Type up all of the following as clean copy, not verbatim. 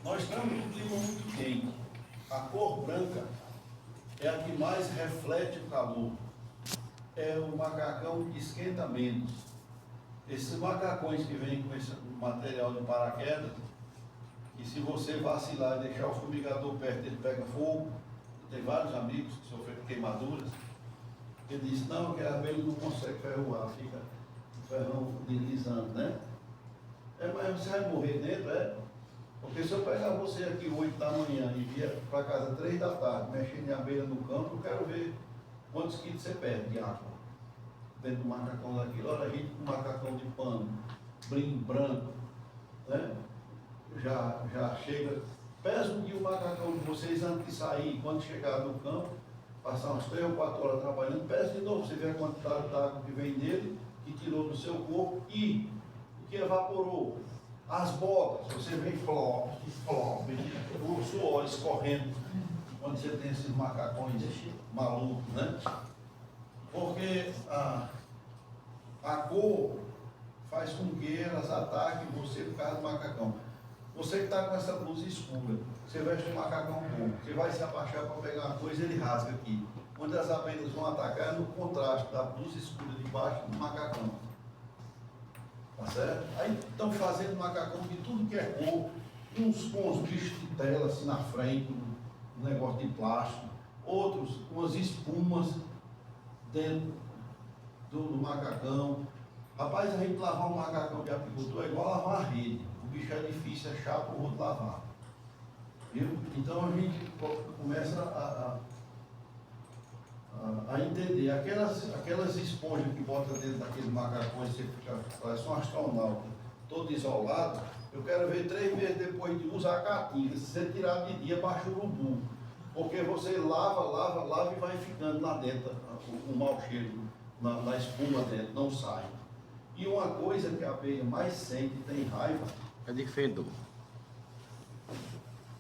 Nós estamos num clima muito quente. A cor branca é a que mais reflete o calor. É o macacão que esquenta menos. Esses macacões que vêm com esse material de paraquedas, que se você vacilar e deixar o fumigador perto, ele pega fogo. Tem vários amigos que sofreram queimaduras. Ele disse, não, que a abelha não consegue ferroar, fica o ferrão deslizando, né? Mas você vai morrer dentro, Porque se eu pegar você aqui 8 da manhã e vier para casa 3 da tarde, mexendo em abelha no campo, eu quero ver quantos quilos você perde de água dentro do macacão daquilo. Olha, a gente com macacão de pano, brim branco, né? Já chega, pesa um dia o macacão de vocês antes de sair, quando chegar no campo, passar umas 3 ou 4 horas trabalhando, pesa de novo, você vê a quantidade de água que vem dele, que tirou do seu corpo e o que evaporou. As botas, você vê flop, o suor escorrendo quando você tem esses macacões malucos, né? Porque a cor faz com que elas ataquem você por causa do macacão. Você que está com essa blusa escura, você veste um macacão bom, você vai se abaixar para pegar uma coisa, ele rasga aqui. Onde as abelhas vão atacar é no contraste da blusa escura de baixo do macacão. Tá certo? Aí estão fazendo macacão de tudo que é cor, uns com os bichos de tela assim na frente, um negócio de plástico, outros com as espumas dentro do macacão. Rapaz, a gente lavar um macacão de apicultor é igual lavar a rede. O bicho é difícil, é chato o outro lavar. Viu? Então a gente começa a entender. Aquelas esponjas que bota dentro daquele macacão e você fica, parece um astronauta, todo isolado, eu quero ver 3 meses depois de usar a caatinga, se você tirar de dia, baixa o urubu. Porque você lava e vai ficando lá dentro, o mau cheiro, na espuma dentro, não sai. E uma coisa que a abelha mais sente, tem raiva, É de fedor.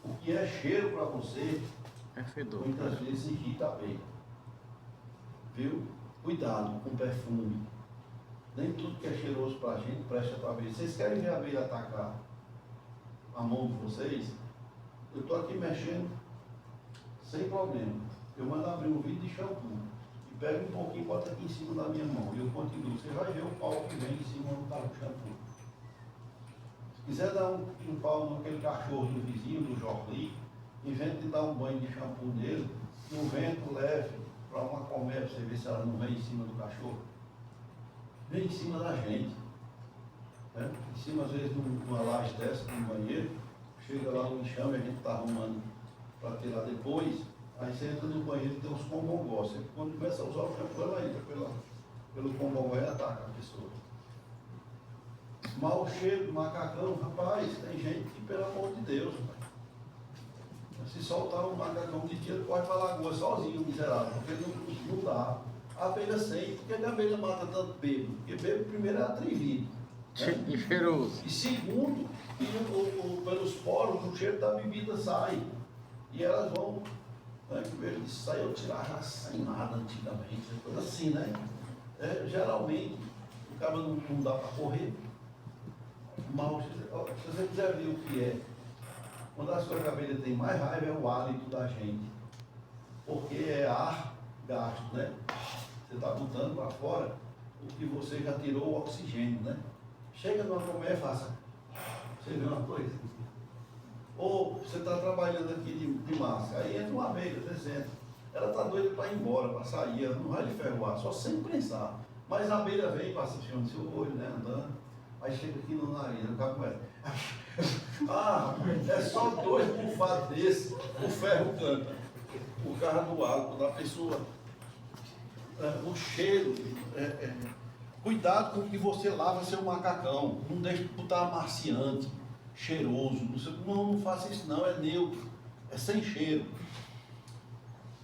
o que é cheiro para você, É fedor. muitas vezes irrita a abelha. Viu? Cuidado com perfume. Nem tudo que é cheiroso para a gente presta para a abelha. Vocês querem ver a abelha atacar a mão de vocês? Eu estou aqui mexendo sem problema. Eu mando abrir um vidro de shampoo e pego um pouquinho e boto aqui em cima da minha mão. E eu continuo. Você vai ver o pau que vem em cima do shampoo. Se quiser dar um pau naquele cachorro do vizinho, do Jorli, invente de dar um banho de shampoo nele, que o vento leve para uma colmeia, para você ver se ela não vem em cima do cachorro. Vem em cima da gente. Né? Em cima, às vezes, de uma laje dessa, de um banheiro, chega lá no enxame, a gente está arrumando para ter lá depois, aí você entra no banheiro e tem uns combongós. Quando começa a usar o shampoo, ela entra pelo combongó e ataca a pessoa. Mau cheiro do macacão, rapaz, tem gente que, pelo amor de Deus, se soltar um macacão de dia, ele pode para a lagoa sozinho, miserável, porque não dá. A abelha sente, porque a abelha mata tanto bêbado? Porque bêbado primeiro é atrevido. Né? E cheiroso. E segundo, pelos poros o cheiro da bebida sai. E elas vão, né, que ele saiu tirar sem nada antigamente, coisa assim, né? Geralmente, o cara não dá para correr. Mal, se você quiser ver o que é, uma das coisas que a abelha tem mais raiva é o hálito da gente. Porque é ar gasto, né? Você está botando para fora o que você já tirou o oxigênio, né? Chega numa colmeia e faça. Você vê uma coisa? Ou você está trabalhando aqui de máscara, aí entra uma abelha, você entra. Ela está doida para ir embora, para sair, ela não vai lhe ferroar, só sem pensar. Mas a abelha vem e passa no seu olho, né? Andando. Aí chega aqui no nariz, o cara começa. É só 2 bufados desses, o ferro canta. O carro do hálito da pessoa. O cheiro. Cuidado com o que você lava seu macacão. Não deixe de botar amaciante, cheiroso. Não faça isso não, é neutro. É sem cheiro.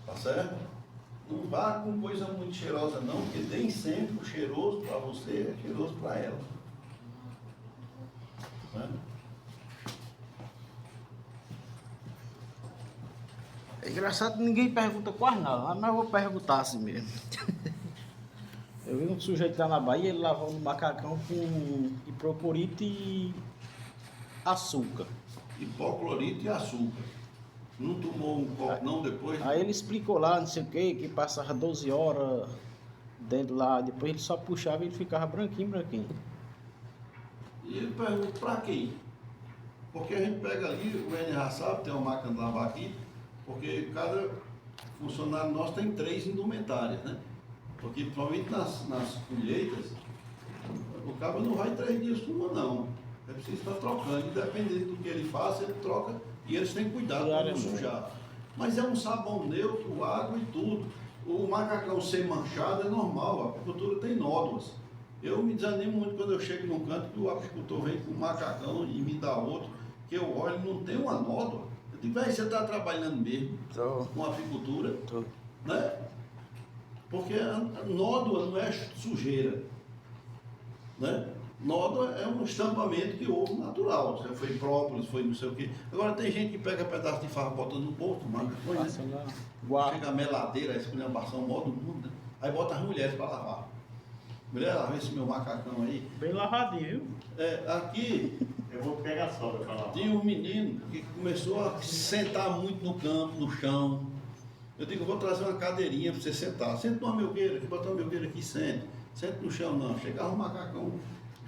Tá certo? Não vá com coisa muito cheirosa não, porque nem sempre o cheiroso para você é cheiroso para ela. É engraçado que ninguém pergunta quase nada, mas eu vou perguntar assim mesmo. Eu vi um sujeito lá na Bahia, ele lavou um macacão com hiproporito e açúcar. hipoclorito e açúcar. Não tomou um copo não depois? Aí ele explicou lá, não sei o que passava 12 horas dentro lá, depois ele só puxava e ele ficava branquinho, branquinho. E ele pergunta, para quê? Porque a gente pega ali, o NRA sabe, tem uma máquina de lavar aqui, porque cada funcionário nosso tem 3 indumentárias, né? Porque provavelmente nas colheitas, o cabo não vai 3 dias com uma não. É preciso estar trocando, e dependendo do que ele faça, ele troca e eles têm cuidado para não sujar. Mas é um sabão neutro, água e tudo. O macacão ser manchado é normal, a apicultura tem nódoas. Eu me desanimo muito quando eu chego num canto que o apicultor vem com um macacão e me dá outro, que eu olho e não tem uma nódoa. Eu digo, você está trabalhando mesmo com apicultura, né? Porque a nódoa não é sujeira, né? Nódoa é um estampamento que houve natural, foi própolis, foi não sei o quê. Agora tem gente que pega pedaço de farra, bota no bolso, manda coisa, né? Chega a meladeira, a esculhambação, modo mundo, né? Aí bota as mulheres para lavar. Mulher, lava esse meu macacão aí. Bem lavadinho, viu? Aqui eu vou pegar a sobra para lavar. Tinha um menino que começou a se sentar muito no campo, no chão. Eu digo, eu vou trazer uma cadeirinha para você sentar. Senta numa melgueira, aqui, bota uma melgueira aqui, sente. Sente no chão não. Chegava um macacão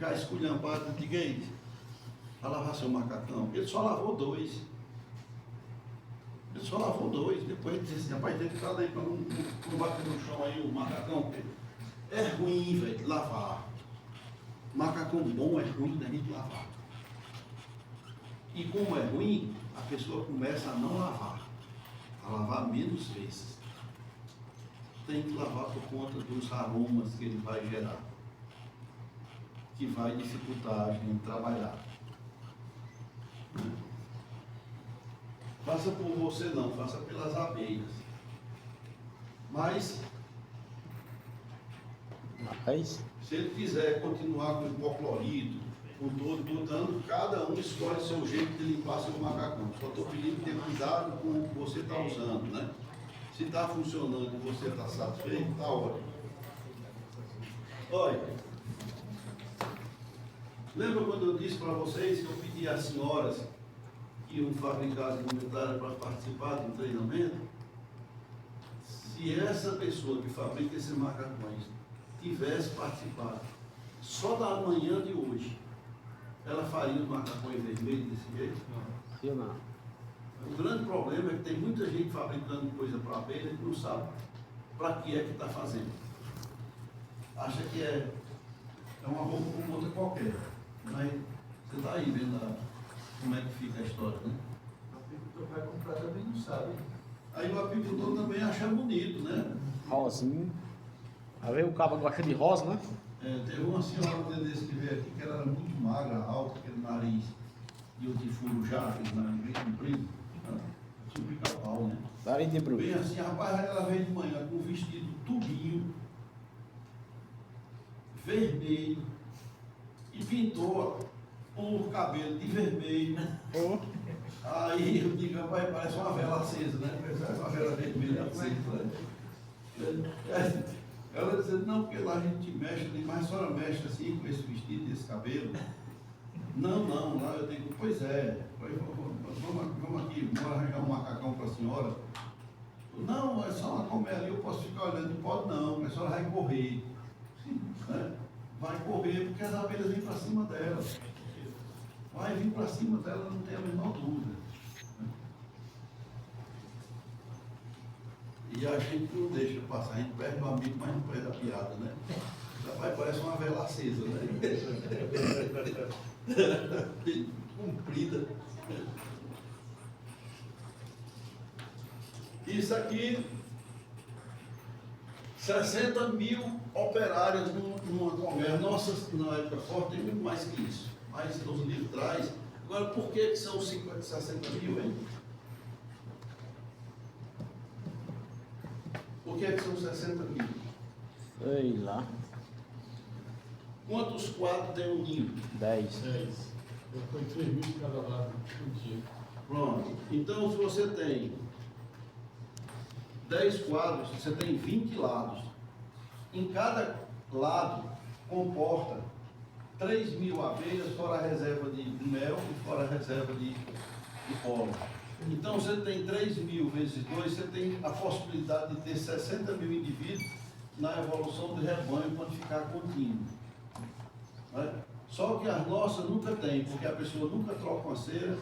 já esculhambado, eu digo, aí, a lavar seu macacão. Ele só lavou 2. Ele só lavou 2. Depois ele disse assim, rapaz, tem que estar daí para não bater no chão aí o macacão. É ruim, velho, lavar. Macacão bom é ruim da gente lavar. E como é ruim, a pessoa começa a não lavar. A lavar menos vezes. Tem que lavar por conta dos aromas que ele vai gerar, que vai dificultar a gente trabalhar. Faça por você não, faça pelas abelhas. Mas se ele quiser continuar com hipoclorito, com todo, botando, cada um escolhe seu jeito de limpar seu macacão. Só estou pedindo ter cuidado com o que você está usando, né? Se está funcionando e você está satisfeito, está ótimo. Olha, lembra quando eu disse para vocês que eu pedi às senhoras que iam fabricar indumentária para participar do treinamento? Se essa pessoa que fabrica esses macacões tivesse participado só da manhã de hoje, ela faria os macacões vermelhos desse jeito? Eu não. O grande problema é que tem muita gente fabricando coisa para abelha que não sabe para que é que está fazendo. Acha que é uma roupa como outra qualquer. Mas você está aí vendo como é que fica a história, né? O apicultor vai comprar também não sabe. Aí o apicultor também acha bonito, né? Rosinho. Aí o cabo gosta de rosa, né? Teve uma senhora desse que veio aqui que ela era muito magra, alta, aquele nariz e o de furujá, aquele nariz bem comprido, tipo pica-pau, né? Nariz de bruxo. Bem assim, rapaz, ela veio de manhã com um vestido tubinho, vermelho, e pintou o cabelo de vermelho. Oh. Aí eu digo, rapaz, parece uma vela acesa, né? Parece uma vela vermelha acesa, né? Ela dizendo, não, porque lá a gente mexe, eu digo, mas a senhora mexe assim com esse vestido e esse cabelo? Não, lá eu digo, pois é, vamos aqui, vamos arranjar um macacão para a senhora. Não, é só uma comer ali, eu posso ficar olhando, não pode não, porque a senhora vai correr. Né? Vai correr porque as abelhas vêm para cima dela. Vai vir para cima dela, não tem a menor dúvida. E a gente não deixa passar, a gente perde o amigo, mas não perde a piada, né? Rapaz, parece uma vela acesa, né? Comprida. Isso aqui, 60 mil operários numa comércio. Nossa, na época forte tem muito mais que isso. Mas os livros traz. Agora, por que são 60 mil, hein? Por que são 60 mil? Sei lá. Quantos quadros tem um ninho? 10. 10. Foi 3 mil de cada lado por dia. Pronto. Então, se você tem 10 quadros, você tem 20 lados. Em cada lado comporta 3 mil abelhas, fora a reserva de mel e fora a reserva de de polo. Então você tem 3.000 vezes 2, você tem a possibilidade de ter 60 mil indivíduos na evolução do rebanho quando ficar contínuo. Né? Só que as nossas nunca tem, porque a pessoa nunca troca uma cera,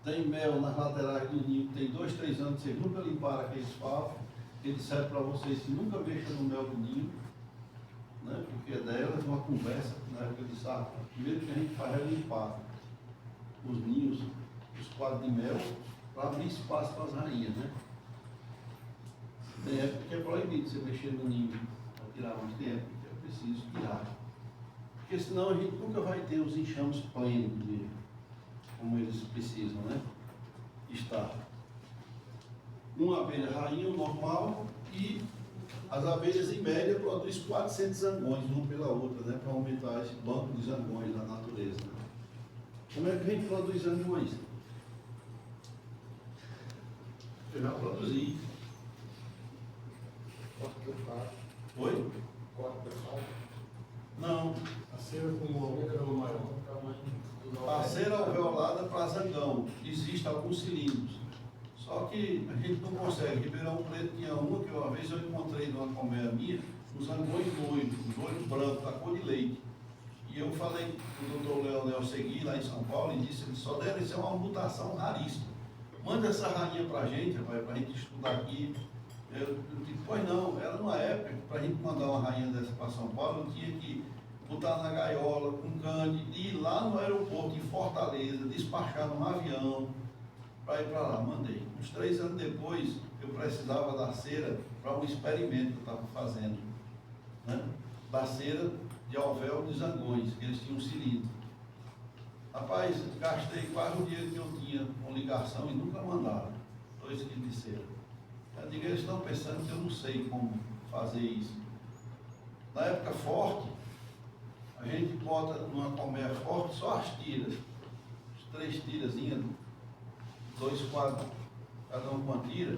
tem mel nas laterais do ninho, tem 2, 3 anos, vocês nunca limparam aqueles favos, ele serve para vocês que nunca mexam no mel do ninho, né? Porque é delas uma conversa, na época de safra. Primeiro que a gente faz é limpar os ninhos, os quadros de mel, para abrir espaço para as rainhas, né? Tem época que é proibido você mexer no ninho para tirar, mas tem época que é preciso tirar. Porque senão a gente nunca vai ter os enxames plenos de como eles precisam, né? Estar. Uma abelha rainha, o normal, e as abelhas em média produzem 400 zangões uma pela outra, né? Para aumentar esse banco de zangões na natureza. Né? Como é que a gente produz zangões? Eu já produzi. Corta do fato. Oi? Corta do fato. Não. A cera com o alvéolo maior. A cera alveolada para zangão. Existem alguns cilindros. Só que a gente não consegue. Ribeirão Preto tinha uma que uma vez eu encontrei numa colmeia minha, os zangões loiros, os olhos brancos, da cor de leite. E eu falei com o doutor Leonel Segui, lá em São Paulo, e disse, só deve ser uma mutação raríssima. Manda essa rainha para a gente, para a gente estudar aqui. Eu disse, pois não, era numa época, para a gente mandar uma rainha dessa para São Paulo, eu tinha que botar na gaiola, com cane, e ir lá no aeroporto, em Fortaleza, despachar num avião, para ir para lá. Mandei. Uns 3 anos depois, eu precisava da cera para um experimento que eu estava fazendo, né? Da cera de alvéolo de zangões, que eles tinham um cilindro. Rapaz, gastei quase o dinheiro que eu tinha com ligação e nunca mandaram 2 quilos de cera. Eu digo, eles estão pensando que eu não sei como fazer isso. Na época forte, a gente bota numa colmeia forte só as tiras, as 3 tirazinhas, 2 quadros, cada um com uma tira.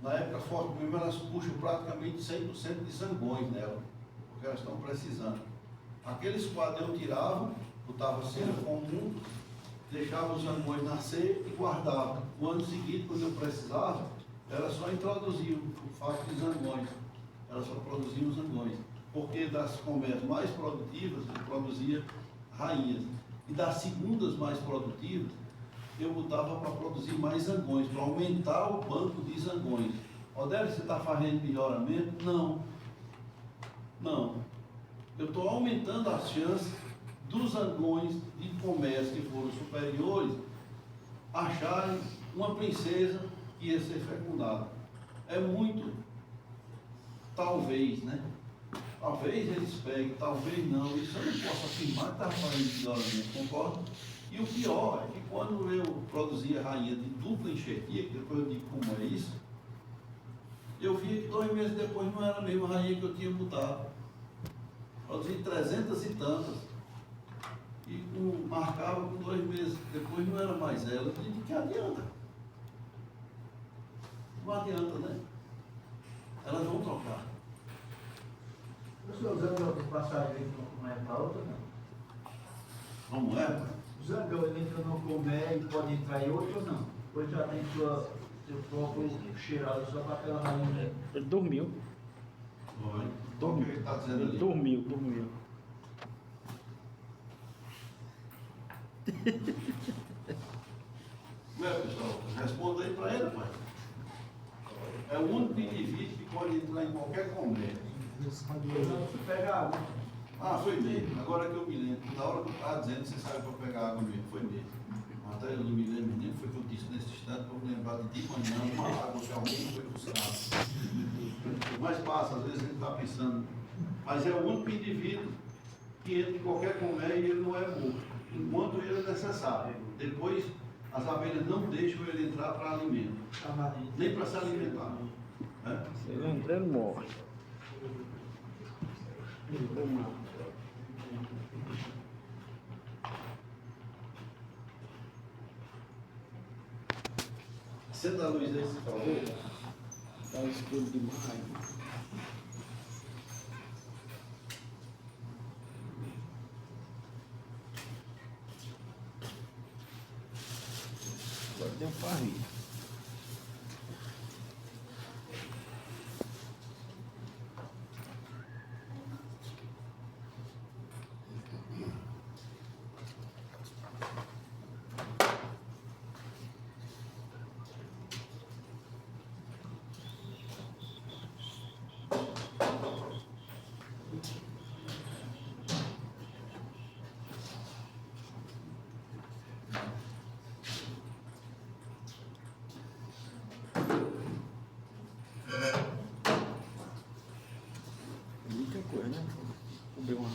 Na época forte mesmo, elas puxam praticamente 100% de zangões nela, porque elas estão precisando. Aqueles quadros eu tirava, botava cera comum, deixava os zangões nascer e guardava. No ano seguinte, quando eu precisava, era só introduzir o fato de zangões. Ela só produzia os zangões. Porque das colmeias mais produtivas, eu produzia rainhas. E das segundas mais produtivas, eu botava para produzir mais zangões, para aumentar o banco de zangões. Odélio, você está fazendo melhoramento? Não. Não. Eu estou aumentando as chances dos zangões de colmeias que foram superiores acharem uma princesa que ia ser fecundada. É muito, talvez, né? Talvez eles peguem, talvez não. Isso eu não posso afirmar que estava fazendo melhoramento, concordo? E o pior é que quando eu produzia rainha de dupla enxertia, que depois eu digo como é isso, eu via que 2 meses depois não era a mesma rainha que eu tinha botado. Produzi 300 e tantas. E marcava com 2 meses depois não era mais ela. Eu disse, que adianta? Não adianta, né? Elas vão trocar. Os zangão do passarinho entram com uma para outra, não? Como é? O zangão ele entra no colmeia e pode entrar em outro ou não? Ou já tem seu próprio cheirado só para aquela rainha? Ele dormiu. Oi. Então, o que ele está dizendo ali? Dormiu. Como é, pessoal? Responda aí para ele, pai. É o único indivíduo que pode entrar em qualquer colmeia. Você pega água. Ah, foi mesmo. Agora que eu me lembro. Na hora que eu estava dizendo, você sabe para pegar água mesmo. Foi mesmo. Até eu não me lembro nem foi que eu disse nesse instante, para eu lembrar de manhã, uma água que alguém foi buscar. Mas passa, às vezes a gente está pensando. Mas é o único indivíduo que entra em qualquer colmeia e ele não é morto, enquanto ele é necessário. Depois, as abelhas não deixam ele entrar para alimento, nem para se alimentar. Né? Se ele entrar, ele morre. Acenda a luz aí, por favor. Tá escuro demais. Agora deu pra rir. Muita coisa, né? Cobrir uma.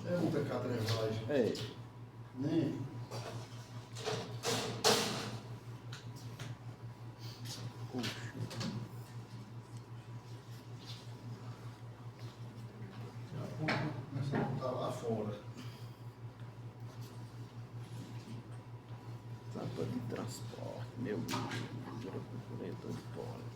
É muita catrevagem. É. Né? Puxa. Começa a botar lá fora. Tampa de transporte, meu Deus. Coletor de pólen.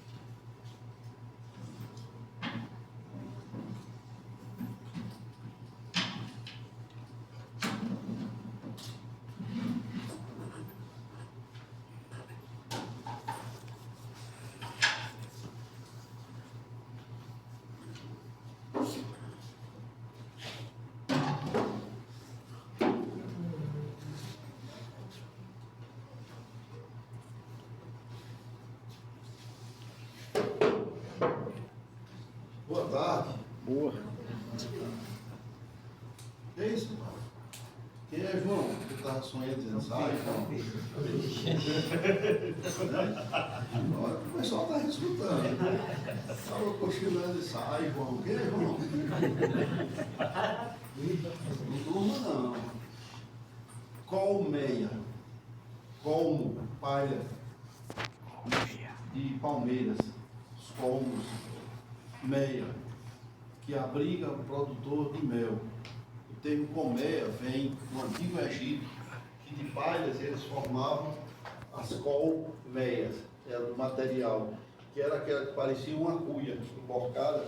Boa tarde. Boa. Que é isso, mano? Quem é João? Que estava sonhando dizendo, sai, João. Olha, o pessoal está escutando. Estava cochilando e sai, João. Quem é João? Não durma, não. Colmeia. Colmo, palha de palmeiras. Os colmos. Meia, que abriga o produtor de mel. O termo colmeia vem do antigo Egito, que de palhas eles formavam as colmeias, era do material, que era aquela que parecia uma cuia emborcada,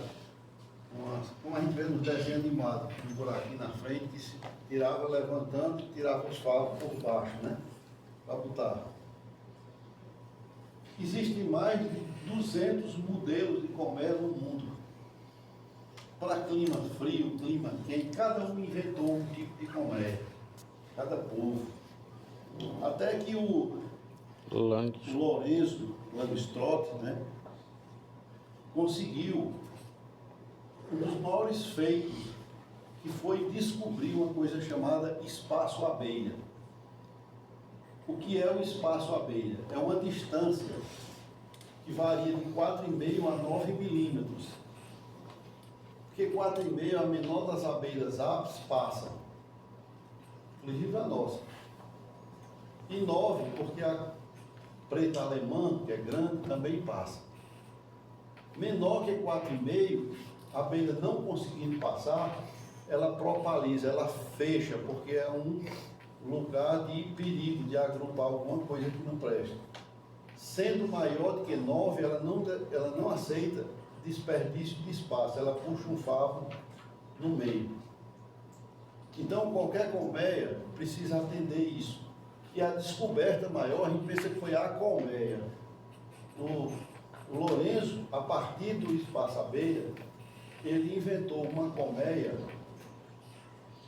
como a gente vê nos desenhos animados, um buraquinho na frente que se tirava levantando e tirava os favos por baixo, né? Para botar. Existem mais de 200 modelos de colmeia no mundo. Para clima frio, clima quente, cada um inventou um tipo de colmeia. Cada povo. Até que o Lorenzo Langstroth, né, conseguiu um dos maiores feitos, que foi descobrir uma coisa chamada espaço abelha. O que é o espaço abelha? É uma distância que varia de 4,5 a 9 milímetros. Porque 4,5 é a menor das abelhas apis passa, inclusive a nossa. E 9, porque a preta alemã, que é grande, também passa. Menor que 4,5, a abelha não conseguindo passar, ela propaliza, ela fecha, porque é um lugar de perigo de agrupar alguma coisa que não presta. Sendo maior do que 9, ela não aceita desperdício de espaço, ela puxa um favo no meio. Então, qualquer colmeia precisa atender isso. E a descoberta maior, a gente pensa que foi a colmeia. O Lorenzo, a partir do espaço abelha, ele inventou uma colmeia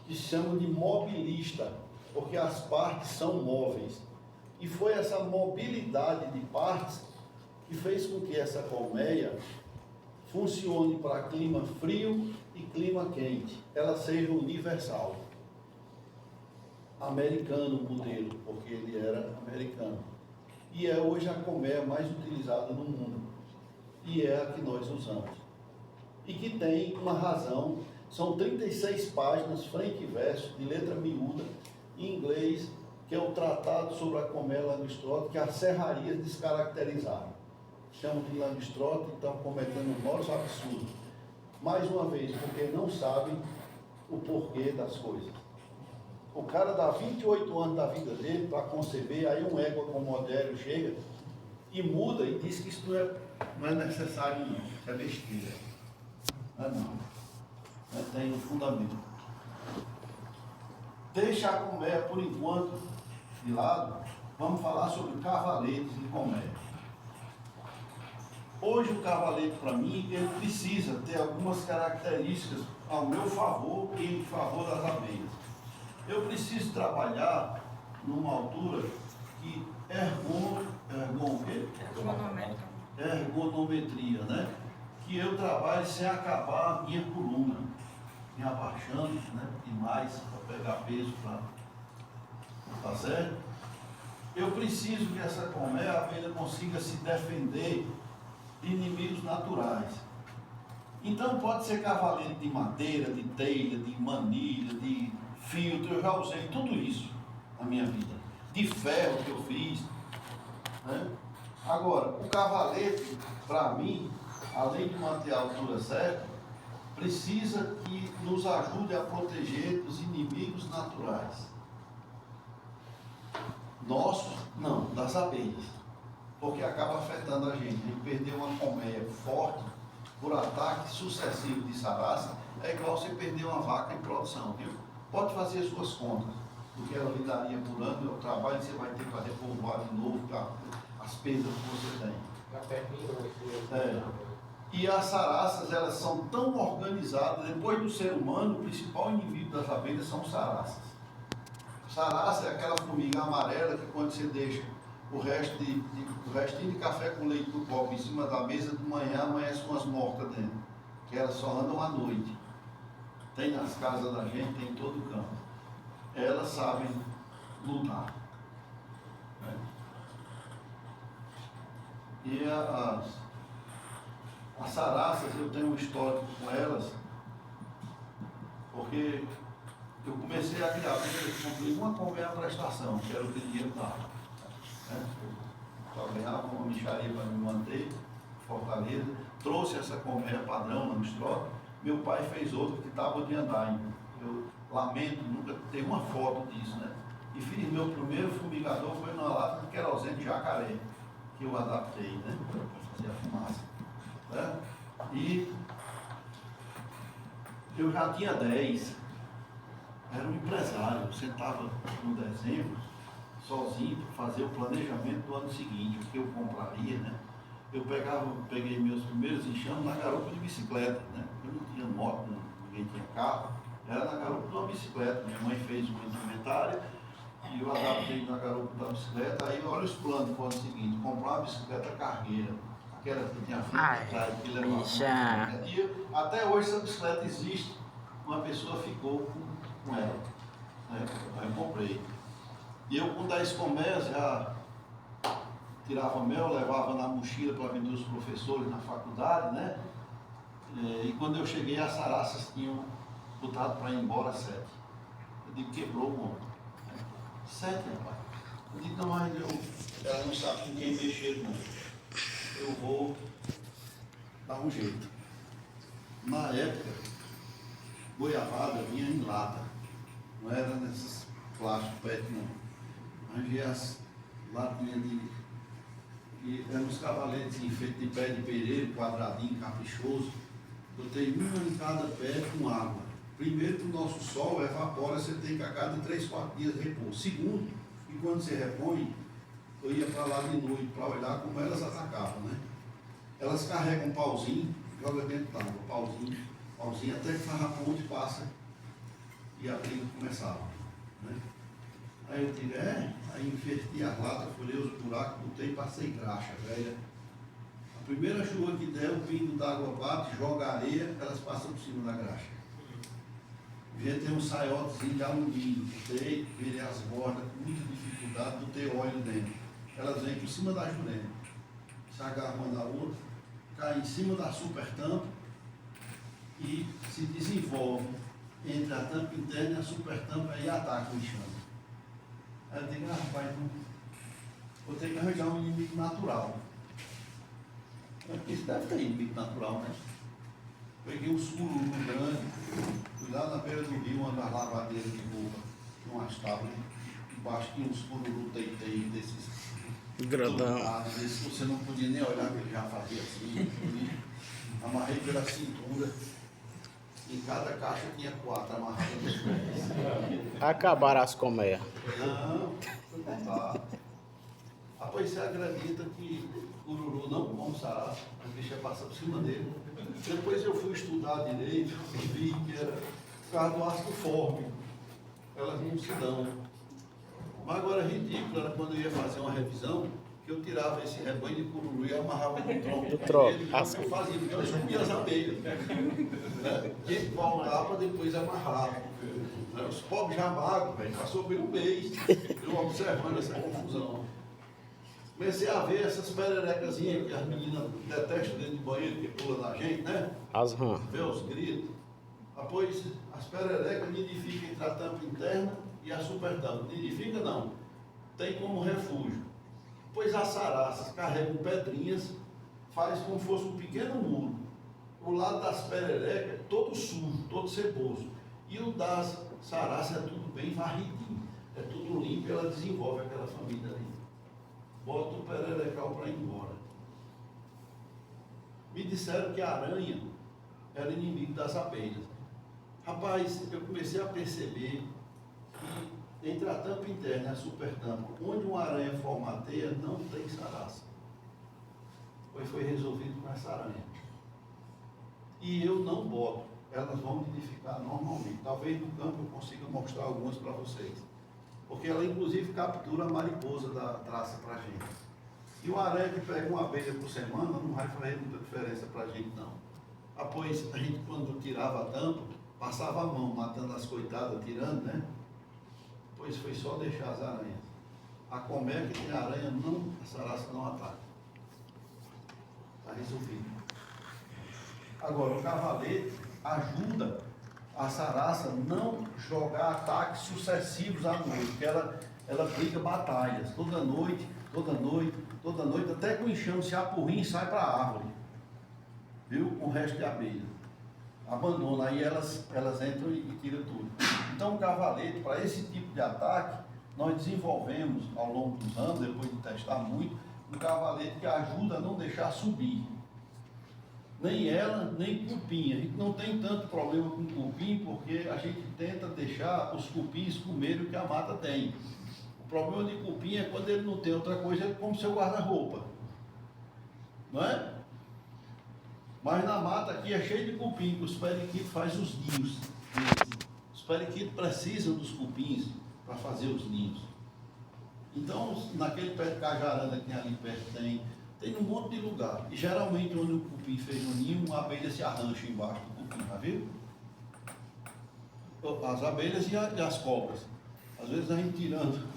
que se chama de mobilista, porque as partes são móveis. E foi essa mobilidade de partes que fez com que essa colmeia funcione para clima frio e clima quente. Ela seja universal. Americano o modelo, porque ele era americano. E é hoje a colmeia mais utilizada no mundo. E é a que nós usamos. E que tem uma razão. São 36 páginas, frente e verso, de letra miúda, em inglês, que é o Tratado sobre a Colmeia Langstroth, que as serrarias descaracterizaram. Chamam de Langstroth e estão cometendo um maior absurdo. Mais uma vez, porque não sabem o porquê das coisas. O cara dá 28 anos da vida dele para conceber, aí um égua como o Odélio chega e muda e diz que isso não é necessário não, isso é besteira. Não tem um fundamento. Deixa a colmeia, por enquanto, de lado, vamos falar sobre cavaletes de colmeia. Hoje o cavalete, para mim, ele precisa ter algumas características ao meu favor e em favor das abelhas. Eu preciso trabalhar numa altura que ergonometria, né? Que eu trabalhe sem acabar a minha coluna, me abaixando, né? Demais para pegar peso, tá certo? Eu preciso que essa colmeia, a abelha consiga se defender de inimigos naturais. Então pode ser cavalete de madeira, de telha, de manilha, de filtro, eu já usei tudo isso na minha vida. De ferro que eu fiz, né? Agora, o cavalete, para mim, além de manter a altura certa, precisa que nos ajude a proteger dos inimigos naturais. Nossos, não, das abelhas. Porque acaba afetando a gente. A gente perder uma colmeia forte por ataque sucessivo de saraça é igual você perder uma vaca em produção, viu? Pode fazer as suas contas, porque ela lhe daria por ano, o trabalho que você vai ter para repovoar de novo, as perdas que você tem. E as saraças, elas são tão organizadas, depois do ser humano, o principal inimigo das abelhas são saraças. Saraça é aquela formiga amarela que quando você deixa o restinho de café com leite do copo em cima da mesa, de manhã amanhece umas mortas dentro, que elas só andam à noite. Tem nas casas da gente, tem em todo o campo. Elas sabem lutar. Né? E as saraças, eu tenho um histórico com elas, porque eu comecei a criar, eu comprei uma colmeia para a estação, que era o que o dinheiro dava. Né? Eu ganhava uma micharia para me manter, Fortaleza, trouxe essa colmeia padrão na Mistrota. Meu pai fez outra que estava de andar ainda. Eu lamento, nunca ter uma foto disso, né? E fiz meu primeiro fumigador, foi numa lata de querosene de jacaré, que eu adaptei, né? Para fazer a fumaça. Né? E eu já tinha 10. Era um empresário, eu sentava no dezembro, sozinho, para fazer o planejamento do ano seguinte, o que eu compraria, né? Eu peguei meus primeiros enxames na garupa de bicicleta, né? Eu não tinha moto, ninguém tinha carro, era na garupa de uma bicicleta. Minha mãe fez um inventário e eu adaptei na garupa da bicicleta. Aí olha os planos para o ano seguinte: comprar uma bicicleta cargueira, aquela que tinha fita atrás, que levava. E até hoje essa bicicleta existe, uma pessoa ficou com ela, né? Aí eu comprei. E eu com 10 colmeias já tirava mel, levava na mochila para vender os professores na faculdade, né? E quando eu cheguei, as saraças tinham botado para ir embora 7. Eu digo, quebrou o ombro. 7, rapaz. Eu digo, não, mas ela não sabe com quem mexer, não. Eu vou dar um jeito. Na época, goiabada vinha em lata. Não era nesses plásticos PET, não. Arranjei as latinhas e eram uns cavaletes feitos de pé de pereiro, quadradinho, caprichoso. Botei uma em cada pé com água. Primeiro que o nosso sol evapora, você tem que a cada 3, 4 dias repor. Segundo, que quando você repõe, eu ia para lá de noite para olhar como elas atacavam, né? Elas carregam um pauzinho, joga dentro d'água, pauzinho, até que faz a ponte, passa e a briga começava, né? Aí eu digo, aí inverti as latas, furei os buracos, botei e passei graxa, velha. A primeira chuva que der, o pingo d'água bate, joga areia, elas passam por cima da graxa. Devia ter um saiotezinho de alumínio, botei, virei as bordas com muita dificuldade, botei óleo dentro. Elas vêm por cima da jurema, se agarram uma da outra, caem em cima da super tampa e se desenvolvem entre a tampa interna e a super tampa e atacam o enxame. Aí eu digo, rapaz, vou ter que arranjar um inimigo natural. Isso deve ter inimigo natural, né? Peguei um sururu grande, fui lá na beira do rio, uma das lavadeiras de roupa, umas tábuas, embaixo tinha um sururu teitei desses grandão. Desses que você não podia nem olhar, que ele já fazia assim, amarrei pela cintura. Em cada caixa tinha 4 amarradas nos pés. Acabaram as colmeias. Não, amarrar. Pois você acredita que o Ururu não come saraça, a bicha passa por cima dele. Depois eu fui estudar direito e vi que era por causa do ácido fórmico. Elas não se dão. Mas agora ridículo era quando eu ia fazer uma revisão, que eu tirava esse rebanho de cururu e amarrava no tronco. No tronco. Ele, eu fazia, porque eu subia as abelhas. Né? Tinha que voltar para depois amarrar. Né? Os pobres já magros, velho, passou por um mês, eu observando essa confusão. Comecei a ver essas pererecazinhas que as meninas detestam dentro de banheiro, que pula na gente, né? As rãs. Ver os gritos. Após as pererecas nidificam entre a tampa interna e a supertampa. Nidifica não, tem como refúgio. Pois as saraças carregam pedrinhas, faz como se fosse um pequeno muro. O lado das pererecas é todo sujo, todo ceboso. E o das saraças é tudo bem varridinho, é tudo limpo e ela desenvolve aquela família ali. Bota o pererecal para ir embora. Me disseram que a aranha era inimigo das abelhas. Rapaz, eu comecei a perceber que entre a tampa interna e a supertampa, onde uma aranha formateia, não tem saraça. Pois foi resolvido com essa aranha. E eu não boto, elas vão nidificar normalmente. Talvez no campo eu consiga mostrar algumas para vocês. Porque ela inclusive captura a mariposa da traça para a gente. E uma aranha que pega uma abelha por semana não vai fazer muita diferença para a gente não. Após a gente quando tirava a tampa, passava a mão matando as coitadas, tirando, né? Pois foi só deixar as aranhas. A colmeia que tem aranha, não, a saraça não ataca. Está resolvido. Agora, o cavalete ajuda a saraça não jogar ataques sucessivos à noite, porque ela briga batalhas toda noite, até que o enxame se apurrinha e sai para a árvore, viu? Com o resto de abelha. Abandona, aí elas entram e tiram tudo. Então o cavalete, para esse tipo de ataque, nós desenvolvemos ao longo dos anos, depois de testar muito, um cavalete que ajuda a não deixar subir. Nem ela, nem cupim. A gente não tem tanto problema com cupim, porque a gente tenta deixar os cupins comerem o que a mata tem. O problema de cupim é quando ele não tem outra coisa, ele come seu guarda-roupa. Não é? Mas na mata aqui é cheio de cupim, que os periquitos fazem os ninhos. Os periquitos precisam dos cupins para fazer os ninhos. Então, naquele pé de cajaranda que tem ali perto, tem um monte de lugar. E geralmente onde o cupim fez um ninho, uma abelha se arrancha embaixo do cupim, tá vendo? As abelhas e as cobras. Às vezes a gente tirando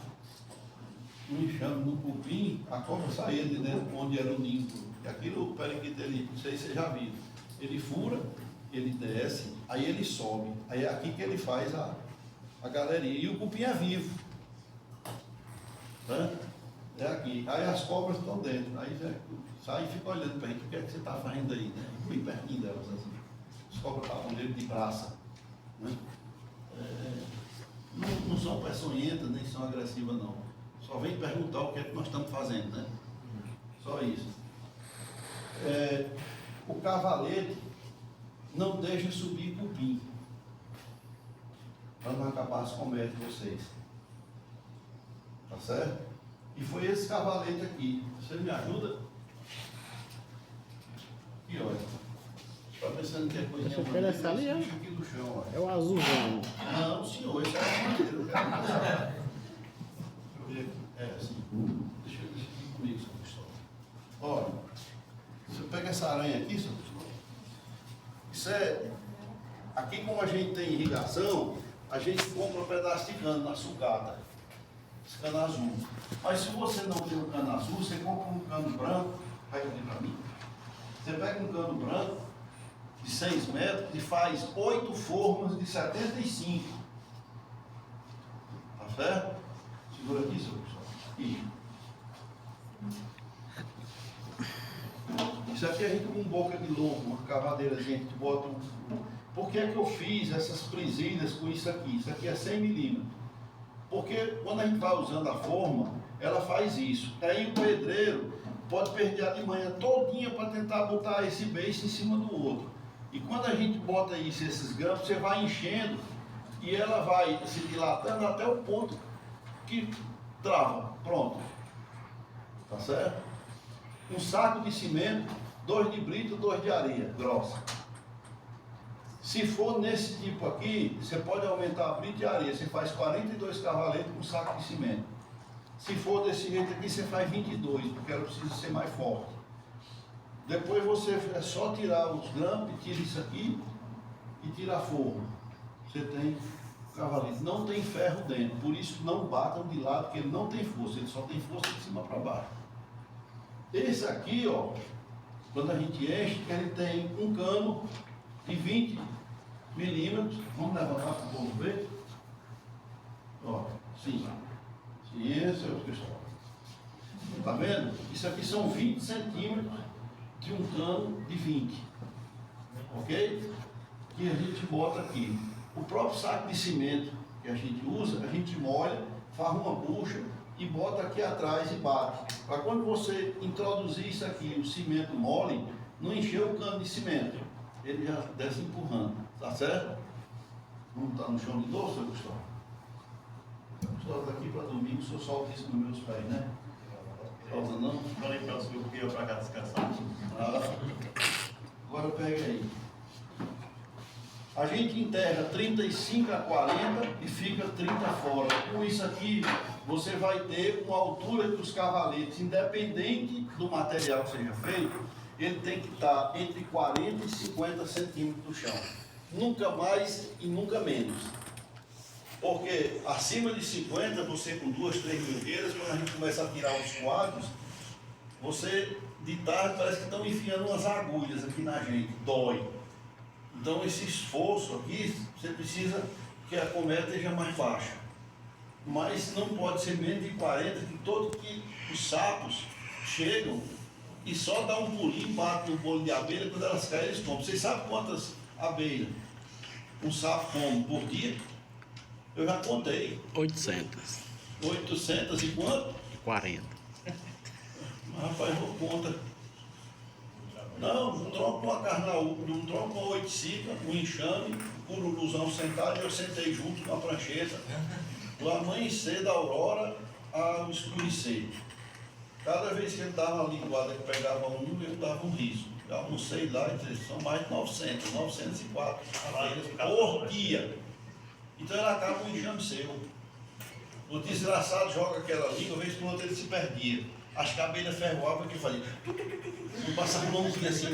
um enxame no cupim, a cobra saía de dentro onde era o ninho. E aquilo, o periquito, ele, não sei se você já viu, ele fura, ele desce, aí ele sobe. Aí é aqui que ele faz a galeria. E o cupim é vivo. Né? É aqui. Aí as cobras estão dentro. Aí já sai e fica olhando para a gente. O que é que você está fazendo aí? Né? Bem pertinho delas assim. As cobras estavam dentro de braça. Né? Não são peçonhentas, nem são agressivas não. Só vem perguntar o que é que nós estamos fazendo, né? Só isso. O cavalete não deixa subir cupim. Para não acabar as comédias de vocês. Tá certo? E foi esse cavalete aqui. Você me ajuda? E olha. Está pensando que é coisinha maneira? Essa ali, é? Aqui do chão, olha. É o azulzão. Não, senhor, esse é maneiro. Eu quero mostrar. Deixa eu ver aqui. Assim. Deixa eu ver aqui comigo, seu Cristóvão. Olha. Você pega essa aranha aqui, seu Cristóvão. Isso é. Aqui, como a gente tem irrigação, a gente compra um pedaço de cano na sucata. Esse cano azul. Mas se você não tem um cano azul, você compra um cano branco. Pega ali para mim. Você pega um cano branco de 6 metros e faz 8 formas de 75. Tá certo? Segura aqui, seu pessoal. Isso aqui a gente com boca de lobo, uma cavadeirazinha que a gente bota um. Por que é que eu fiz essas presilhas com isso aqui? Isso aqui é 100 milímetros. Porque quando a gente vai usando a forma, ela faz isso. Aí o pedreiro pode perder a de manhã todinha para tentar botar esse beiço em cima do outro. E quando a gente bota isso, esses grampos, você vai enchendo e ela vai se dilatando até o ponto que trava, pronto. Tá certo? Um saco de cimento, 2 de brita, 2 de areia grossa. Se for nesse tipo aqui, você pode aumentar a brita e a areia. Você faz 42 cavaletes com um saco de cimento. Se for desse jeito aqui, você faz 22, porque ela precisa ser mais forte. Depois você é só tirar os grampos, tira isso aqui e tira a forma. Você tem cavalete. Não tem ferro dentro, por isso não batam de lado, porque ele não tem força, ele só tem força de cima para baixo. Esse aqui, ó, quando a gente enche, ele tem um cano de 20 milímetros. Vamos levantar para o povo ver? Ó, sim. Ciência, pessoal. Tá vendo? Isso aqui são 20 centímetros de um cano de 20. Ok? Que a gente bota aqui. O próprio saco de cimento que a gente usa, a gente molha, faz uma bucha e bota aqui atrás e bate. Para quando você introduzir isso aqui, o cimento mole, não encher o cano de cimento. Ele já desce empurrando. Tá certo? Não está no chão de dor, seu Gustavo? Gustavo daqui para domingo, o senhor solta isso nos meus pés, né? Solta não? Falei para o senhor que ia para cá descansar. Agora pega aí. A gente enterra 35 a 40 e fica 30 fora. Com isso aqui, você vai ter uma altura que os cavaletes, independente do material que seja feito, ele tem que estar entre 40 e 50 centímetros do chão. Nunca mais e nunca menos. Porque acima de 50, você com 2, 3 milgueiras, quando a gente começa a tirar os quadros, você de tarde parece que estão enfiando umas agulhas aqui na gente, dói. Então esse esforço aqui, você precisa que a colmeia esteja mais baixa. Mas não pode ser menos de 40, que os sapos chegam e só dá um pulinho e bate no bolo de abelha, quando elas caem, eles comem. Vocês sabem quantas abelhas um sapo come por dia? Eu já contei. 800. 800 e quanto? 40. Mas, rapaz, não conta. Não, um tronco com uma carnaúba, um tronco com 8 cicas, um enxame, um cururuzão sentado, e eu sentei junto com a prancheta, do amanhecer da aurora ao escurecer. Cada vez que ele dava uma linguada que pegava um, eu dava um riso. Eu almocei lá, são mais de 904 abelhas por dia. Então ele acaba um enxame seu. O desgraçado joga aquela língua, vez por outra ele se perdia. As abelhas ferroavam que fazia. Não passava a mãozinha assim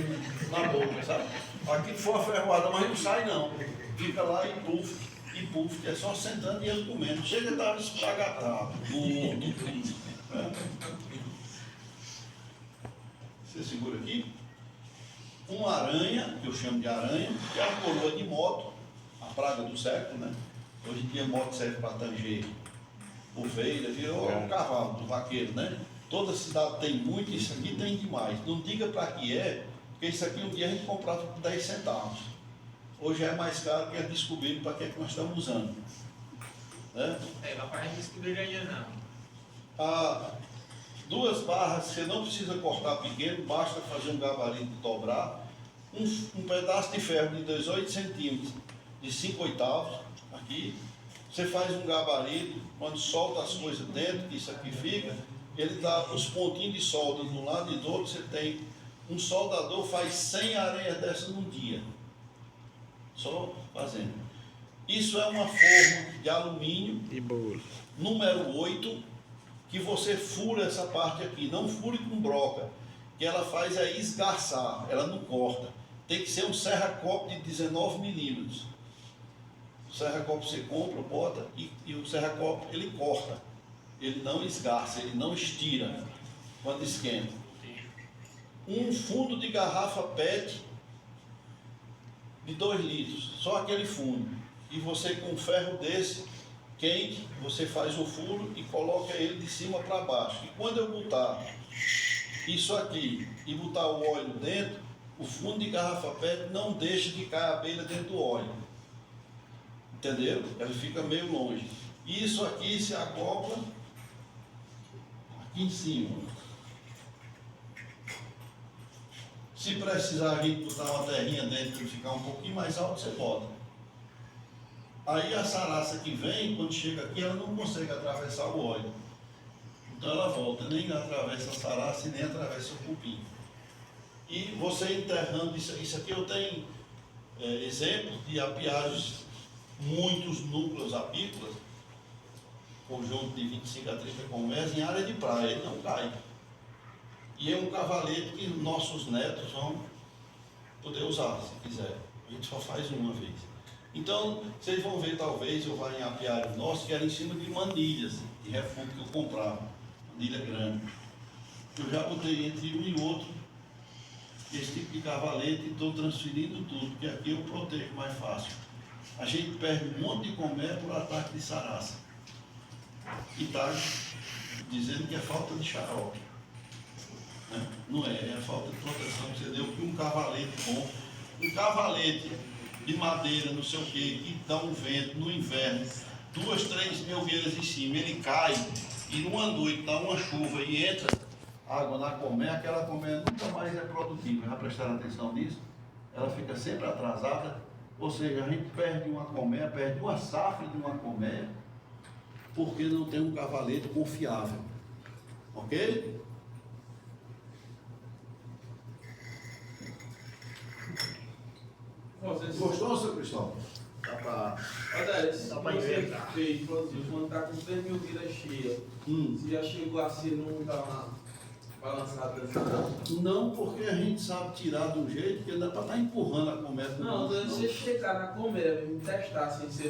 na boca, sabe? Aquilo foi uma ferroada, mas não sai não. Fica lá e puff, é só sentando e ele comendo. Chega a estar espagatado, gordo. Você segura aqui. Uma aranha, que eu chamo de aranha, que é a coroa de moto, a praga do século, né? Hoje em dia moto serve para tanger ovelha, virou um cavalo do vaqueiro, né? Toda cidade tem muito, isso aqui tem demais. Não diga para que é, porque isso aqui um dia a gente comprava por 10 centavos. Hoje é mais caro que é descobrir para que é que nós estamos usando. Né? Não para descobrir ainda não. 2 barras, você não precisa cortar pequeno, basta fazer um gabarito de dobrar. Um pedaço de ferro de 18 centímetros, de 5 oitavos, aqui. Você faz um gabarito, quando solta as coisas dentro, que isso aqui fica, ele dá os pontinhos de solda de um lado e do outro. Você tem um soldador, faz 100 areias dessas num dia. Só fazendo. Isso é uma forma de alumínio, E bolo. número 8, que você fura essa parte aqui. Não fure com broca. O que ela faz é esgarçar, ela não corta. Tem que ser um serra-copo de 19 milímetros. O serra-copo você compra, bota, e o serra-copo ele corta. Ele não esgarça, ele não estira quando esquenta. Um fundo de garrafa PET de 2 litros, só aquele fundo. E você com um ferro desse, quente, você faz o furo e coloca ele de cima para baixo. E quando eu botar isso aqui e botar o óleo dentro, o fundo de garrafa PET não deixa de cair a abelha dentro do óleo. Entendeu? Ela fica meio longe. E isso aqui se acopla aqui em cima. Se precisar a gente botar uma terrinha dentro para ficar um pouquinho mais alto, você bota. Aí a saraça que vem, quando chega aqui, ela não consegue atravessar o óleo. Então ela volta, nem atravessa a saraça e nem atravessa o cupim. E você enterrando isso aqui, eu tenho exemplos de apiários, muitos núcleos apícolas, conjunto de 25 a 30 colmeias em área de praia, ele não cai. E é um cavalete que nossos netos vão poder usar, se quiser. A gente só faz uma vez. Então, vocês vão ver, talvez, eu vá em apiários nossos, que era em cima de manilhas de refúgio que eu comprava, manilha grande. Eu já botei entre um e outro esse tipo de cavalete e estou transferindo tudo, porque aqui eu protejo mais fácil. A gente perde um monte de colmeia por ataque de saraça. E está dizendo que é falta de xarope. Né? Não é, é falta de proteção que você deu, que um cavalete bom, um cavalete de madeira, não sei o que dá um vento no inverno, 2, 3 mil vieiras em cima, ele cai, e numa noite dá uma chuva e entra água na colmeia, aquela colmeia nunca mais é produtiva. Já prestaram atenção nisso? Ela fica sempre atrasada, ou seja, a gente perde uma colmeia, perde uma safra de uma colmeia, porque não tem um cavalete confiável. Ok? Gostou, seu Cristóvão? Dá pra... Olha, se você fez, produziu, quando está com 3 mil vidas cheias, você já chegou assim, não dá uma balançada assim? Não, porque a gente sabe tirar do jeito que dá para estar empurrando a colmeia. Não, você chegar na colmeia, me testar assim, você